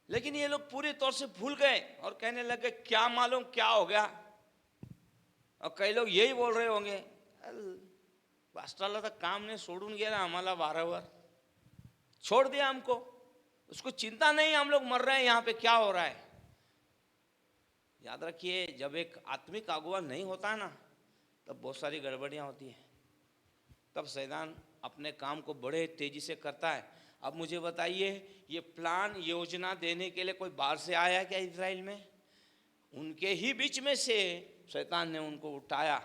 लेकिन ये लोग पूरे तौर से भूल गए और कहने लगे क्या मालूम क्या हो गया। और कई लोग यही बोल रहे होंगे, पास्टरला तर काम नाही सोडून गेला आम्हाला वारंवार, छोड़ दिया हमको, उसको चिंता नहीं हम लोग मर रहे हैं यहाँ पे, क्या हो रहा है। याद रखिए, जब एक आत्मिक अगुवा नहीं होता है ना, तब बहुत सारी गड़बड़ियाँ होती हैं। तब शैतान अपने काम को बड़े तेजी से करता है। अब मुझे बताइए, ये प्लान योजना देने के लिए कोई बाहर से आया क्या इजराइल में? उनके ही बीच में से शैतान ने उनको उठाया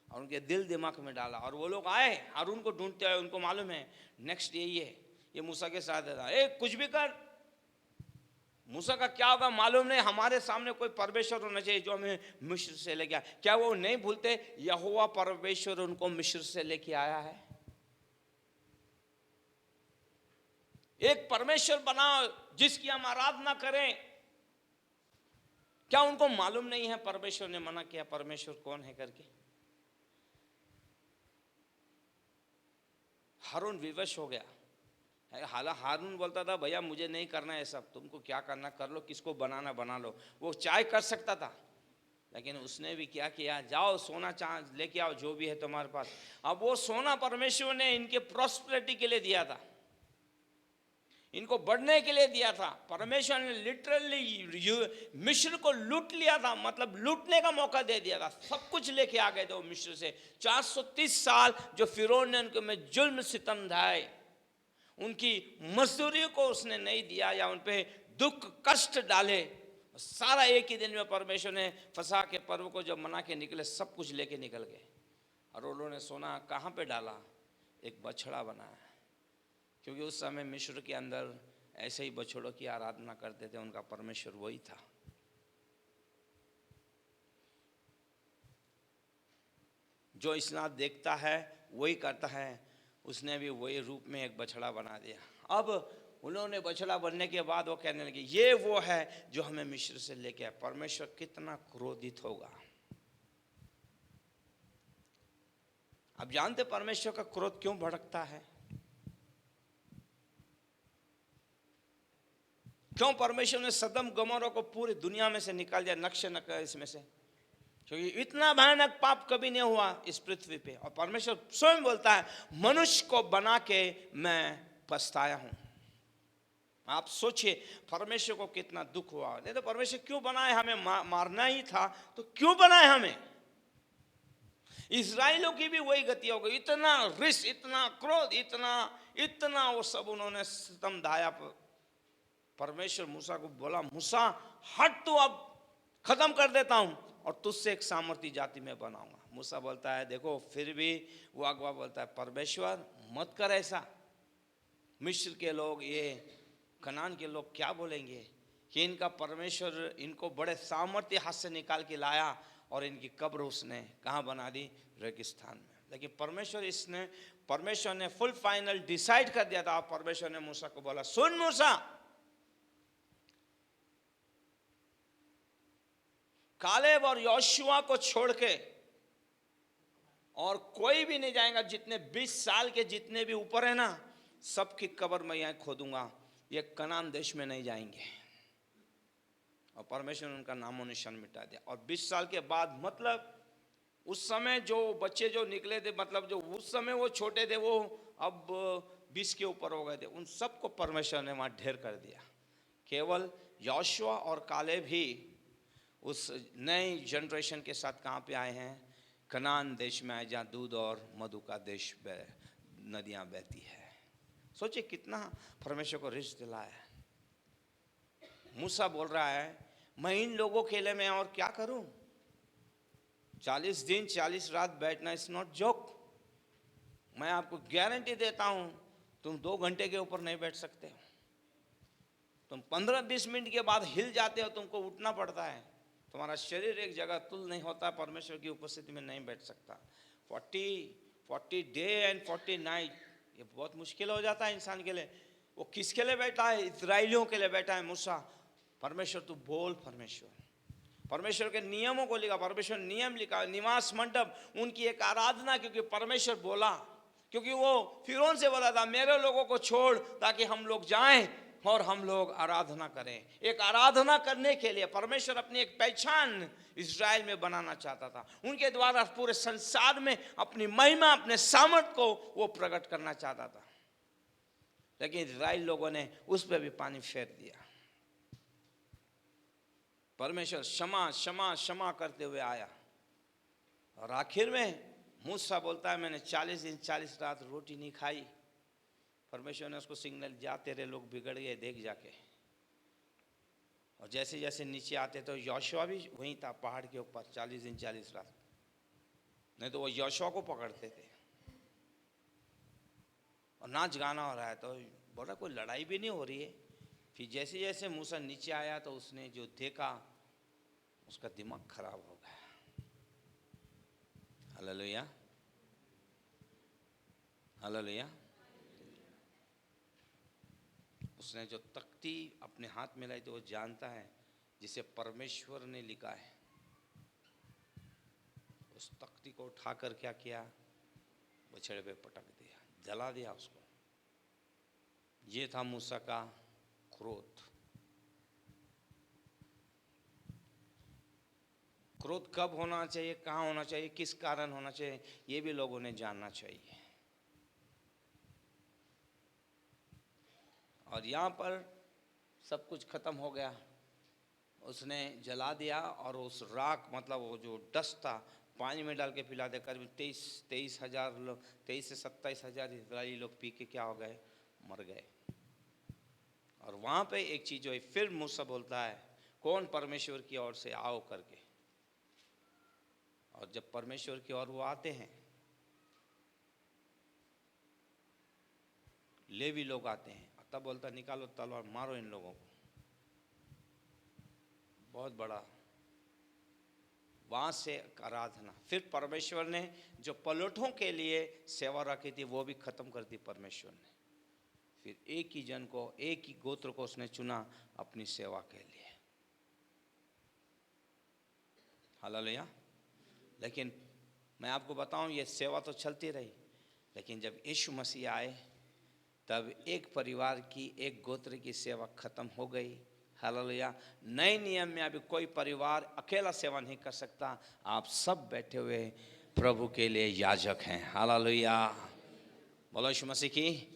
और उनके दिल दिमाग में डाला, और वो लोग आए और उनको ढूंढते आए। उनको मालूम है नेक्स्ट यही है, ये मूसा के साथ था। कुछ भी कर, मूसा का क्या होगा मालूम नहीं, हमारे सामने कोई परमेश्वर होना चाहिए जो हमें मिस्र से लेके आया। क्या वो नहीं भूलते, यहोवा परमेश्वर उनको मिस्र से लेके आया है। एक परमेश्वर बनाओ जिसकी हम आराधना करें। क्या उनको मालूम नहीं है परमेश्वर ने मना किया परमेश्वर कौन है करके? हारून विवश हो गया। हारून बोलता था भैया मुझे नहीं करना है सब, तुमको क्या करना कर लो, किसको बनाना बना लो। वो चाय कर सकता था, लेकिन उसने भी क्या किया, जाओ सोना चांदी लेके आओ जो भी है तुम्हारे पास। अब वो सोना परमेश्वर ने इनके प्रॉस्पेरिटी के लिए दिया था, इनको बढ़ने के लिए दिया था। परमेश्वर ने लिटरली मिस्र को लूट लिया था, मतलब लूटने का मौका दे दिया था। सब कुछ लेके आ गए थे वो मिस्र से। 430 साल जो फिरौन ने उनको में जुल्म सितम ढाए, उनकी मजदूरी को उसने नहीं दिया या उन पे दुख कष्ट डाले, सारा एक ही दिन में परमेश्वर ने फंसा के पर्व को जब मना के निकले, सब कुछ लेके निकल गए। और उन्होंने सोना कहाँ पे डाला? एक बछड़ा बनाया, क्योंकि उस समय मिस्र के अंदर ऐसे ही बछड़ों की आराधना करते थे, उनका परमेश्वर वही था। जो स्नान देखता है वही करता है, उसने भी वही रूप में एक बछड़ा बना दिया। अब उन्होंने बछड़ा बनने के बाद वो कहने लगे ये वो है जो हमें मिस्र से लेके आया। परमेश्वर कितना क्रोधित होगा। आप जानते परमेश्वर का क्रोध क्यों भड़कता है? क्यों परमेश्वर ने सदम गमोरा को पूरी दुनिया में से निकाल दिया, नक्शे नक्शे इसमें से? क्योंकि इतना भयानक पाप कभी नहीं हुआ इस पृथ्वी पे। और परमेश्वर स्वयं बोलता है मनुष्य को बना के मैं पछताया हूं। आप सोचिए परमेश्वर को कितना दुख हुआ। नहीं तो परमेश्वर क्यों बनाए? हमें मारना ही था तो क्यों बनाए हमें? इस्राएलियों की भी वही गति हो गई। इतना रिस, इतना क्रोध, इतना इतना वो सब उन्होंने सितम ढाया। परमेश्वर मूसा को बोला मूसा हट, तू अब खत्म कर देता हूं और तुझसे एक सामर्थी जाति में बनाऊंगा। मूसा बोलता है देखो, फिर भी वो अगवा बोलता है परमेश्वर मत कर ऐसा। मिस्र के लोग, ये कनान के लोग क्या बोलेंगे कि इनका परमेश्वर इनको बड़े सामर्थ्य हाथ से निकाल के लाया और इनकी कब्र उसने कहाँ बना दी? रेगिस्तान में। लेकिन परमेश्वर ने फुल फाइनल डिसाइड कर दिया था। परमेश्वर ने मूसा को बोला सुन मूसा, कालेब और योशुआ को छोड़ के और कोई भी नहीं जाएगा। जितने 20 साल के जितने भी ऊपर है ना, सबकी कब्र मैं यहां खोदूंगा, ये कनान देश में नहीं जाएंगे। और परमेश्वर ने उनका नामो निशान मिटा दिया। और 20 साल के बाद, मतलब उस समय जो बच्चे जो निकले थे, मतलब जो उस समय वो छोटे थे, वो अब 20 के ऊपर हो गए थे, उन सबको परमेश्वर ने वहां ढेर कर दिया। केवल योशुआ और कालेब ही उस नई जनरेशन के साथ कहाँ पे आए हैं? कनान देश में आए, जहाँ दूध और मधु का देश नदियाँ बहती है। सोचिए कितना परमेश्वर को रिश्त दिलाया। मूसा बोल रहा है मैं इन लोगों के लिए मैं और क्या करूं? 40 दिन 40 रात बैठना इज नॉट जोक। मैं आपको गारंटी देता हूं तुम 2 घंटे के ऊपर नहीं बैठ सकते। तुम 15-20 मिनट के बाद हिल जाते हो, तुमको उठना पड़ता है। तुम्हारा शरीर एक जगह तुल नहीं होता, परमेश्वर की उपस्थिति में नहीं बैठ सकता। 40 डे एंड 40 नाइट, ये बहुत मुश्किल हो जाता है इंसान के लिए। वो किसके लिए बैठा है? इस्राएलियों के लिए बैठा है मूसा। परमेश्वर तू बोल, परमेश्वर के नियमों को लिखा, परमेश्वर नियम लिखा, निवास मंडप, उनकी एक आराधना, क्योंकि परमेश्वर बोला, क्योंकि वो फिरौन से बोला था मेरे लोगों को छोड़ ताकि हम लोग जाएं और हम लोग आराधना करें। एक आराधना करने के लिए परमेश्वर अपनी एक पहचान इस्राएल में बनाना चाहता था। उनके द्वारा पूरे संसार में अपनी महिमा, अपने सामर्थ को वो प्रकट करना चाहता था। लेकिन इस्राएल लोगों ने उस पर भी पानी फेर दिया। परमेश्वर क्षमा क्षमा क्षमा करते हुए आया और आखिर में मूसा बोलता है मैंने 40 दिन 40 रात रोटी नहीं खाई। परमेश्वर ने उसको सिग्नल, जा तेरे लोग बिगड़ गए, देख जाके। और जैसे जैसे नीचे आते तो योशुआ भी वहीं था पहाड़ के ऊपर 40 दिन 40 रात। नहीं तो वो योशुआ को पकड़ते थे। और नाच गाना हो रहा है तो बोला कोई लड़ाई भी नहीं हो रही है। फिर जैसे जैसे मूसा नीचे आया तो उसने जो देखा उसका दिमाग खराब हो गया। Hallelujah, hallelujah. उसने जो तख्ती अपने हाथ में लाई तो वो जानता है जिसे परमेश्वर ने लिखा है। उस तख्ती को उठाकर क्या किया? बछड़े पे पटक दिया, जला दिया उसको। ये था मूसा का क्रोध। क्रोध कब होना चाहिए, कहाँ होना चाहिए, किस कारण होना चाहिए, ये भी लोगों ने जानना चाहिए। और यहाँ पर सब कुछ खत्म हो गया। उसने जला दिया और उस राख, मतलब वो जो डस्ट था, पानी में डाल के पिला दे। करीब 23 हजार लोग, 23 से 27 हजार इस्राएली लोग पी के क्या हो गए? मर गए। और वहाँ पे एक चीज हुई। फिर मूसा बोलता है कौन परमेश्वर की ओर से आओ करके। और जब परमेश्वर की ओर वो आते हैं, लेवी लोग आते हैं, तब बोलता निकालो तलवार, मारो इन लोगों को। बहुत बड़ा वहाँ से आराधना। फिर परमेश्वर ने जो पलटों के लिए सेवा रखी थी वो भी खत्म कर दी परमेश्वर ने। फिर एक ही जन को, एक ही गोत्र को उसने चुना अपनी सेवा के लिए। हालेलुया। लेकिन मैं आपको बताऊं, ये सेवा तो चलती रही, लेकिन जब यीशु मसीह आए तब एक परिवार की, एक गोत्र की सेवा खत्म हो गई। हालेलुया। नए नियम में अभी कोई परिवार अकेला सेवा नहीं कर सकता। आप सब बैठे हुए प्रभु के लिए याजक हैं। हालेलुया। बोलो यीशु मसीह की।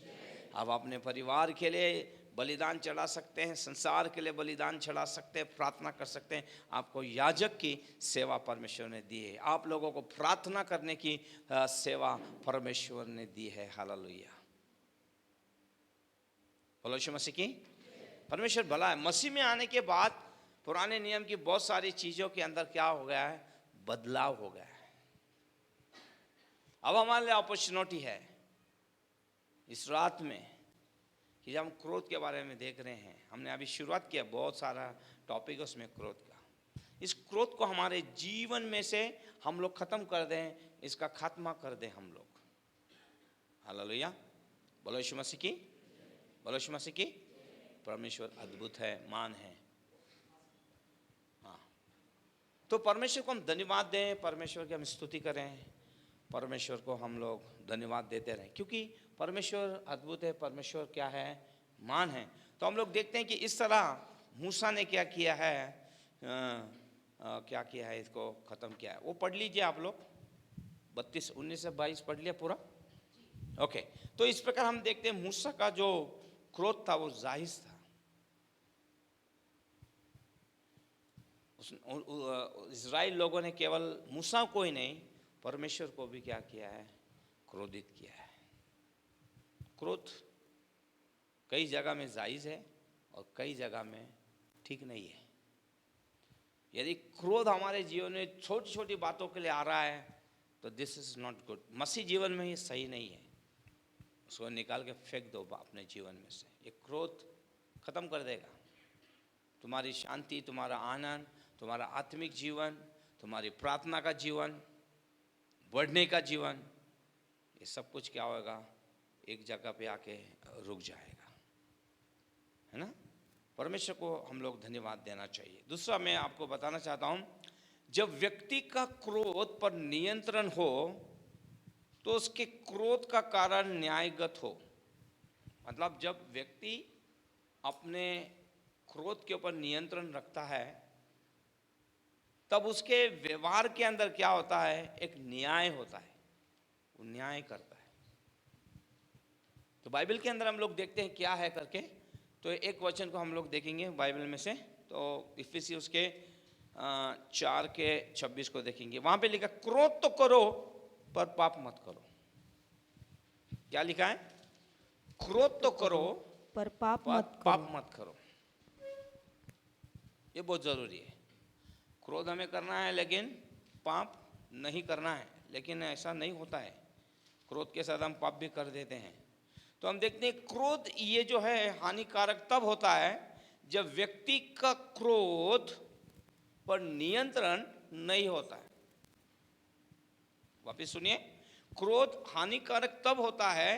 आप अपने परिवार के लिए बलिदान चढ़ा सकते हैं, संसार के लिए बलिदान चढ़ा सकते हैं, प्रार्थना कर सकते हैं। आपको याजक की सेवा परमेश्वर ने दी है। आप लोगों को प्रार्थना करने की सेवा परमेश्वर ने दी है। हालेलुया। बोलो यीशु मसीह की। परमेश्वर भला है। मसीह में आने के बाद पुराने नियम की बहुत सारी चीज़ों के अंदर क्या हो गया है? बदलाव हो गया है। अब हमारे लिए अपॉर्चुनिटी है इस रात में कि जब हम क्रोध के बारे में देख रहे हैं, हमने अभी शुरुआत किया, बहुत सारा टॉपिक उसमें क्रोध का। इस क्रोध को हमारे जीवन में से हम लोग खत्म कर दें, इसका खात्मा कर दें हम लोग। हालेलुया। बोलो यीशु मसीह की। बोलो यीशु मसीह की। परमेश्वर अद्भुत है, महान है। हाँ, तो परमेश्वर को हम धन्यवाद दें, परमेश्वर की हम स्तुति करें, परमेश्वर को हम लोग धन्यवाद देते रहें, क्योंकि परमेश्वर अद्भुत है, परमेश्वर क्या है? महान है। तो हम लोग देखते हैं कि इस तरह मूसा ने क्या किया है, क्या किया है, इसको ख़त्म किया है। वो पढ़ लीजिए आप लोग, 32, 19 से 22 पढ़ लिया पूरा। ओके। तो इस प्रकार हम देखते हैं मूसा का जो क्रोध था वो जाहिर था। इज़राइल लोगों ने केवल मूसा को ही नहीं, परमेश्वर को भी क्या किया है? क्रोधित किया है। क्रोध कई जगह में जायज़ है और कई जगह में ठीक नहीं है। यदि क्रोध हमारे जीवन में छोटी छोटी बातों के लिए आ रहा है तो दिस इज नॉट गुड। मसीह जीवन में ये सही नहीं है। उसको निकाल के फेंक दो अपने जीवन में से। ये क्रोध खत्म कर देगा तुम्हारी शांति, तुम्हारा आनंद, तुम्हारा आत्मिक जीवन, तुम्हारी प्रार्थना का जीवन, बढ़ने का जीवन, ये सब कुछ क्या होगा? एक जगह पे आके रुक जाएगा, है ना। परमेश्वर को हम लोग धन्यवाद देना चाहिए। दूसरा मैं आपको बताना चाहता हूँ, जब व्यक्ति का क्रोध पर नियंत्रण हो तो उसके क्रोध का कारण न्यायगत हो। मतलब जब व्यक्ति अपने क्रोध के ऊपर नियंत्रण रखता है तब उसके व्यवहार के अंदर क्या होता है? एक न्याय होता है, वो न्याय करता है। तो बाइबल के अंदर हम लोग देखते हैं क्या है करके। तो एक वचन को हम लोग देखेंगे बाइबल में से, तो इफिसियों के 4:26 को देखेंगे। वहां पे लिखा, क्रोध तो करो पर पाप मत करो। क्या लिखा है? क्रोध तो करो पर पाप मत करो। ये बहुत जरूरी है। क्रोध हमें करना है लेकिन पाप नहीं करना है, लेकिन ऐसा नहीं होता है। क्रोध के साथ हम पाप भी कर देते हैं। तो हम देखते हैं क्रोध ये जो है हानिकारक तब होता है जब व्यक्ति का क्रोध पर नियंत्रण नहीं होता है। वापस सुनिए, क्रोध हानिकारक तब होता है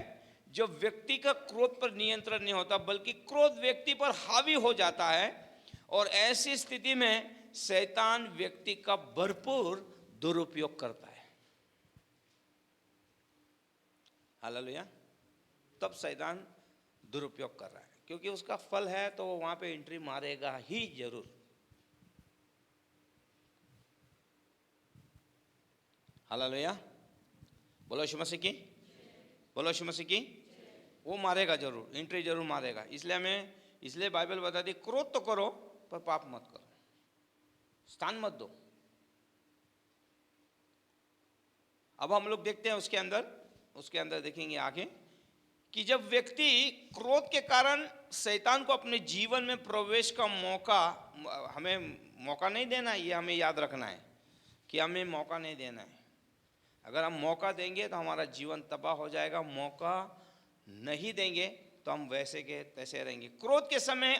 जब व्यक्ति का क्रोध पर नियंत्रण नहीं होता, बल्कि क्रोध व्यक्ति पर हावी हो जाता है। और ऐसी स्थिति में शैतान व्यक्ति का भरपूर दुरुपयोग करता है। हालेलुया। तब शैतान दुरुपयोग कर रहा है, क्योंकि उसका फल है तो वो वहां पे एंट्री मारेगा ही जरूर। हालेलुया। बोलो यीशु मसीह की। बोलो यीशु मसीह की। वो मारेगा जरूर, एंट्री जरूर मारेगा। इसलिए बाइबल बताती है, क्रोध तो करो पर पाप मत करो, स्थान मत दो। अब हम लोग देखते हैं उसके अंदर देखेंगे आगे कि जब व्यक्ति क्रोध के कारण शैतान को अपने जीवन में प्रवेश का मौका, हमें मौका नहीं देना है। ये हमें याद रखना है कि हमें मौका नहीं देना है। अगर हम मौका देंगे तो हमारा जीवन तबाह हो जाएगा। मौका नहीं देंगे तो हम वैसे के तैसे रहेंगे। क्रोध के समय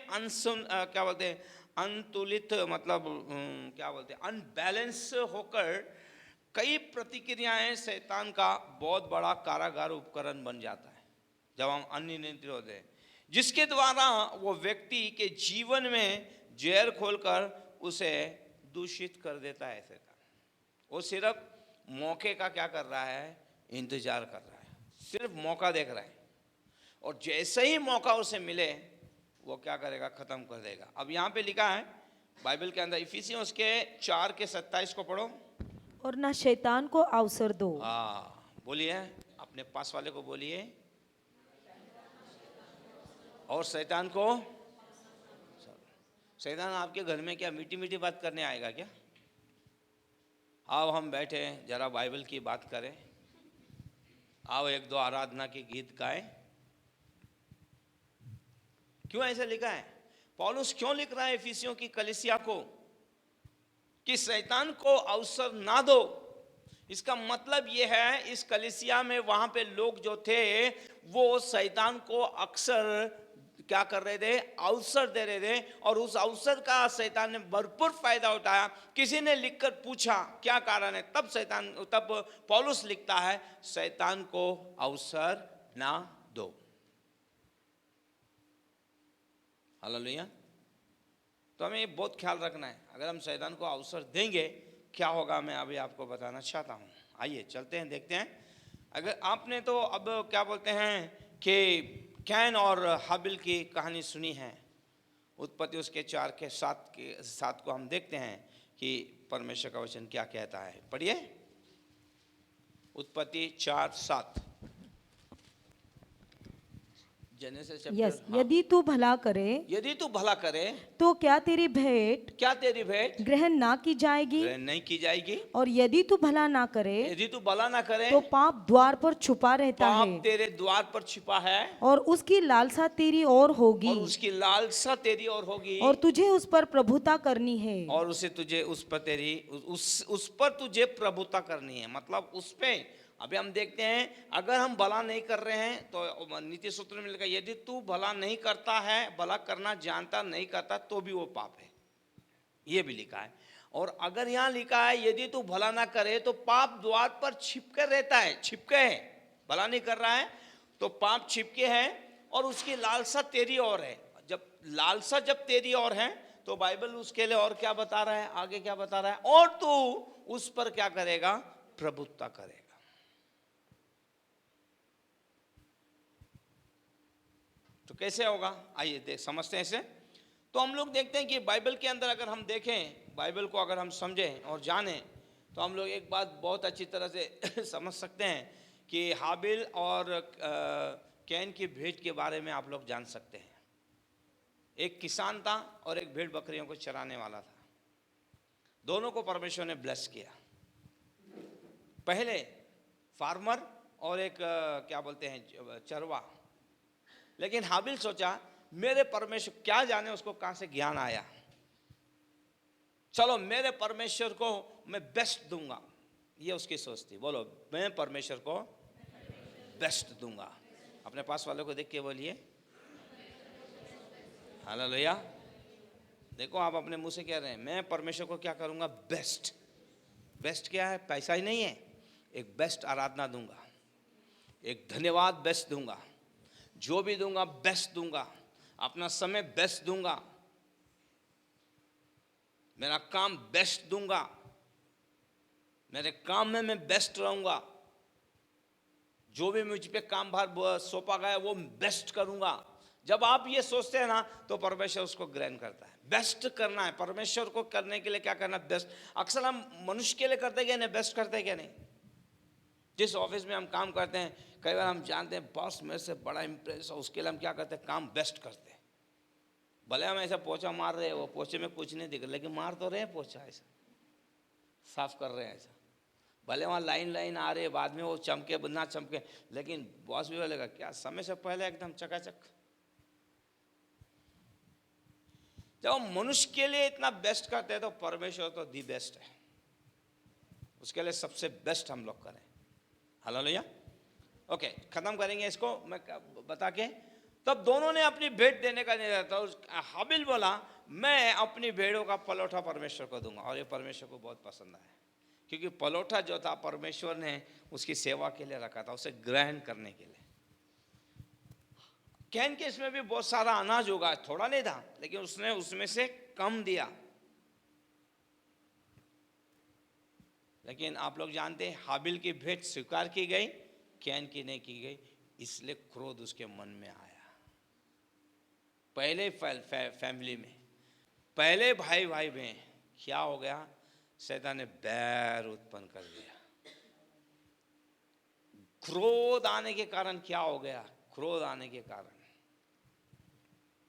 अनतुलित मतलब क्या बोलते हैं, अनबैलेंस होकर कई प्रतिक्रियाएं शैतान का बहुत बड़ा कारागार उपकरण बन जाता है जब हम अनियंत्रित होते हैं, जिसके द्वारा वो व्यक्ति के जीवन में जहर खोलकर उसे दूषित कर देता है। शैतान वो सिर्फ मौके का क्या कर रहा है, इंतजार कर रहा है, सिर्फ मौका देख रहा है, और जैसे ही मौका उसे मिले वो क्या करेगा, खत्म कर देगा। अब यहाँ पे लिखा है बाइबल के अंदर, इफिसियों के 4:27 को पढ़ो। और ना शैतान को अवसर दो। हाँ बोलिए, अपने पास वाले को बोलिए, और शैतान को, शैतान आपके घर में क्या मीठी मीठी बात करने आएगा क्या? आओ हम बैठे जरा बाइबल की बात करें, आओ एक दो आराधना के गीत गाएं। क्यों ऐसा लिखा है? पौलुस क्यों लिख रहा है इफिसियों की कलीसिया को कि शैतान को अवसर ना दो? इसका मतलब यह है, इस कलीसिया में वहां पे लोग जो थे वो शैतान को अक्सर क्या कर रहे थे, अवसर दे रहे थे, और उस अवसर का शैतान ने भरपूर फायदा उठाया। किसी ने लिखकर पूछा क्या कारण है, तब पौलुस लिखता है, शैतान को अवसर ना दो। हालेलुया। तो हमें बहुत ख्याल रखना है, अगर हम शैतान को अवसर देंगे क्या होगा, मैं अभी आपको बताना चाहता हूँ। आइए चलते हैं, देखते हैं। अगर आपने तो अब क्या बोलते हैं कि कैन और हाबिल की कहानी सुनी है, उत्पत्ति उसके 4:7 को हम देखते हैं कि परमेश्वर का वचन क्या कहता है। पढ़िए, उत्पत्ति 4:7। यस, यदि तू भला करे, यदि तू भला करे तो क्या तेरी भेंट ग्रहण ना की जाएगी? ग्रहण नहीं की जाएगी। और यदि तू भला ना करे, यदि तू भला ना करे, तो पाप द्वार पर छुपा रहता है, पाप तेरे द्वार पर छिपा है, और उसकी लालसा तेरी ओर होगी, और उसकी लालसा तेरी ओर होगी, और तुझे उस पर प्रभुता करनी है, और उसे तुझे उस पर तुझे प्रभुता करनी है। मतलब उस पे अभी हम देखते हैं, अगर हम भला नहीं कर रहे हैं तो नीति सूत्र में लिखा, यदि तू भला नहीं करता है, भला करना जानता नहीं करता, तो भी वो पाप है, ये भी लिखा है। और अगर यहाँ लिखा है यदि तू भला ना करे, तो पाप द्वार पर छिपकर रहता है, छिपके है, भला नहीं कर रहा है तो पाप छिपके है, और उसकी लालसा तेरी ओर है। जब लालसा जब तेरी ओर है तो बाइबल उसके लिए और क्या बता रहा है, आगे क्या बता रहा है, और तू उस पर क्या करेगा, प्रभुत्व करेगा। तो कैसे होगा, आइए देख समझते हैं इसे। तो हम लोग देखते हैं कि बाइबल के अंदर अगर हम देखें, बाइबल को अगर हम समझें और जानें, तो हम लोग एक बात बहुत अच्छी तरह से समझ सकते हैं कि हाबिल और कैन की भेंट के बारे में आप लोग जान सकते हैं। एक किसान था और एक भेड़ बकरियों को चराने वाला था, दोनों को परमेश्वर ने ब्लेस किया। पहले फार्मर और एक क्या बोलते हैं, चरवा। लेकिन हाबिल सोचा, मेरे परमेश्वर, क्या जाने उसको कहां से ज्ञान आया, चलो मेरे परमेश्वर को मैं बेस्ट दूंगा, ये उसकी सोच थी। बोलो, मैं परमेश्वर को बेस्ट दूंगा। अपने पास वालों को देख के बोलिए हालेलुया। देखो, आप अपने मुंह से कह रहे हैं, मैं परमेश्वर को क्या करूंगा, बेस्ट। बेस्ट क्या है, पैसा ही नहीं है, एक बेस्ट आराधना दूंगा, एक धन्यवाद बेस्ट दूंगा, जो भी दूंगा बेस्ट दूंगा, अपना समय बेस्ट दूंगा, मेरा काम बेस्ट दूंगा, मेरे काम में मैं बेस्ट रहूंगा, जो भी मुझ पे काम भार सौंपा गया वो बेस्ट करूंगा। जब आप ये सोचते हैं ना, तो परमेश्वर उसको ग्रहण करता है। बेस्ट करना है, परमेश्वर को करने के लिए क्या करना, बेस्ट। अक्सर हम मनुष्य के लिए करते क्या नहीं, बेस्ट करते क्या नहीं। जिस ऑफिस में हम काम करते हैं, कई बार हम जानते हैं बॉस मेरे से बड़ा इंप्रेस है, उसके लिए हम क्या करते हैं, काम बेस्ट करते हैं। भले हम ऐसा पोछा मार रहे हैं, वो पोछे में कुछ नहीं दिख रहा, लेकिन मार तो रहे हैं पोछा, ऐसा साफ कर रहे हैं ऐसा। भले वहाँ लाइन आ रही है, बाद में वो चमके ना चमके, लेकिन बॉस भी बोलेगा क्या समय से पहले एकदम चकाचक। जब हम मनुष्य के लिए इतना बेस्ट करते हैं, तो परमेश्वर तो दी बेस्ट है, उसके लिए सबसे बेस्ट हम लोग करें। हालेलुया। ओके, खत्म करेंगे इसको मैं बता के। तब दोनों ने अपनी भेंट देने का निर्णय था। हाबिल बोला मैं अपनी भेड़ों का पलौठा परमेश्वर को दूंगा, और ये परमेश्वर को बहुत पसंद आया, क्योंकि पलौठा जो था परमेश्वर ने उसकी सेवा के लिए रखा था, उसे ग्रहण करने के लिए। कैन के इसमें भी बहुत सारा अनाज होगा, थोड़ा नहीं था, लेकिन उसने उसमें से कम दिया। लेकिन आप लोग जानते हैं हाबिल की भेंट स्वीकार की गई, कैन की नहीं की गई, इसलिए क्रोध उसके मन में आया। पहले फैमिली में, पहले भाई भाई में क्या हो गया, शैतान ने बैर उत्पन्न कर दिया। क्रोध आने के कारण क्या हो गया, क्रोध आने के कारण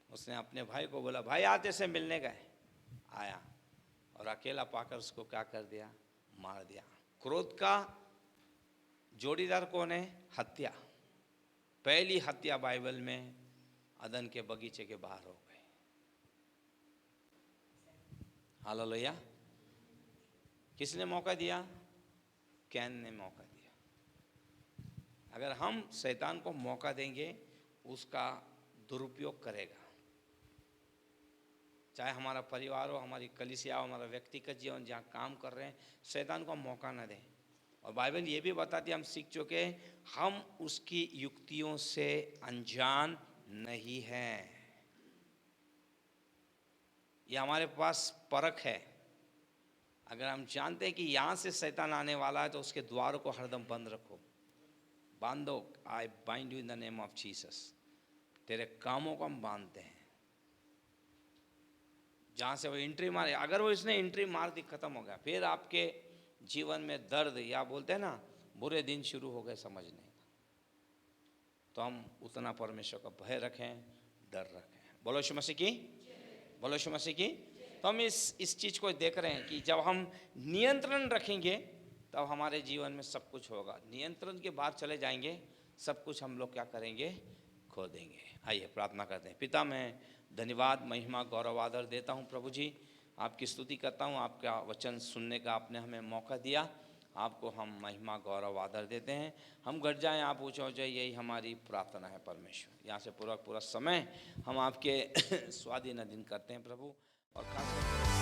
उसने अपने भाई को बोला भाई आते से मिलने गए, आया और अकेला पाकर उसको क्या कर दिया, मार दिया। क्रोध का जोड़ीदार कौन है, हत्या। पहली हत्या बाइबल में अदन के बगीचे के बाहर हो गई। हालेलुया। किसने मौका दिया, कैन ने मौका दिया। अगर हम शैतान को मौका देंगे उसका दुरुपयोग करेगा, चाहे हमारा परिवार हो, हमारी कलीसिया हो, हमारा व्यक्तिगत जीवन, जहाँ काम कर रहे हैं, शैतान को मौका न दें। और बाइबल ये भी बताती है, हम सीख चुके, हम उसकी युक्तियों से अनजान नहीं हैं। ये हमारे पास परख है। अगर हम जानते हैं कि यहाँ से शैतान आने वाला है तो उसके द्वारों को हरदम बंद रखो, बांधो। I bind you in the name of Jesus. तेरे कामों को हम बांधते हैं, जहाँ से वो एंट्री मारे, अगर वो इसने एंट्री मार दी, खत्म हो गया। फिर आपके जीवन में दर्द, या बोलते हैं ना बुरे दिन शुरू हो गए समझने का। तो हम उतना परमेश्वर का भय रखें, डर रखें। बोलो यीशु मसीह की, बोलो यीशु मसीह की। तो हम इस चीज़ को देख रहे हैं कि जब हम नियंत्रण रखेंगे तब हमारे जीवन में सब कुछ होगा। नियंत्रण के बाहर चले जाएंगे, सब कुछ हम लोग क्या करेंगे, खो देंगे। आइए प्रार्थना करते हैं। पिता, मैं धन्यवाद, महिमा, गौरव, आदर देता हूँ प्रभु जी, आपकी स्तुति करता हूँ। आपका वचन सुनने का आपने हमें मौका दिया, आपको हम महिमा, गौरव, आदर देते हैं। हम घट जाएं, आप ऊँचे हो जाए, यही हमारी प्रार्थना है परमेश्वर। यहाँ से पूरा समय हम आपके स्वाधीन अधीन करते हैं प्रभु। और खास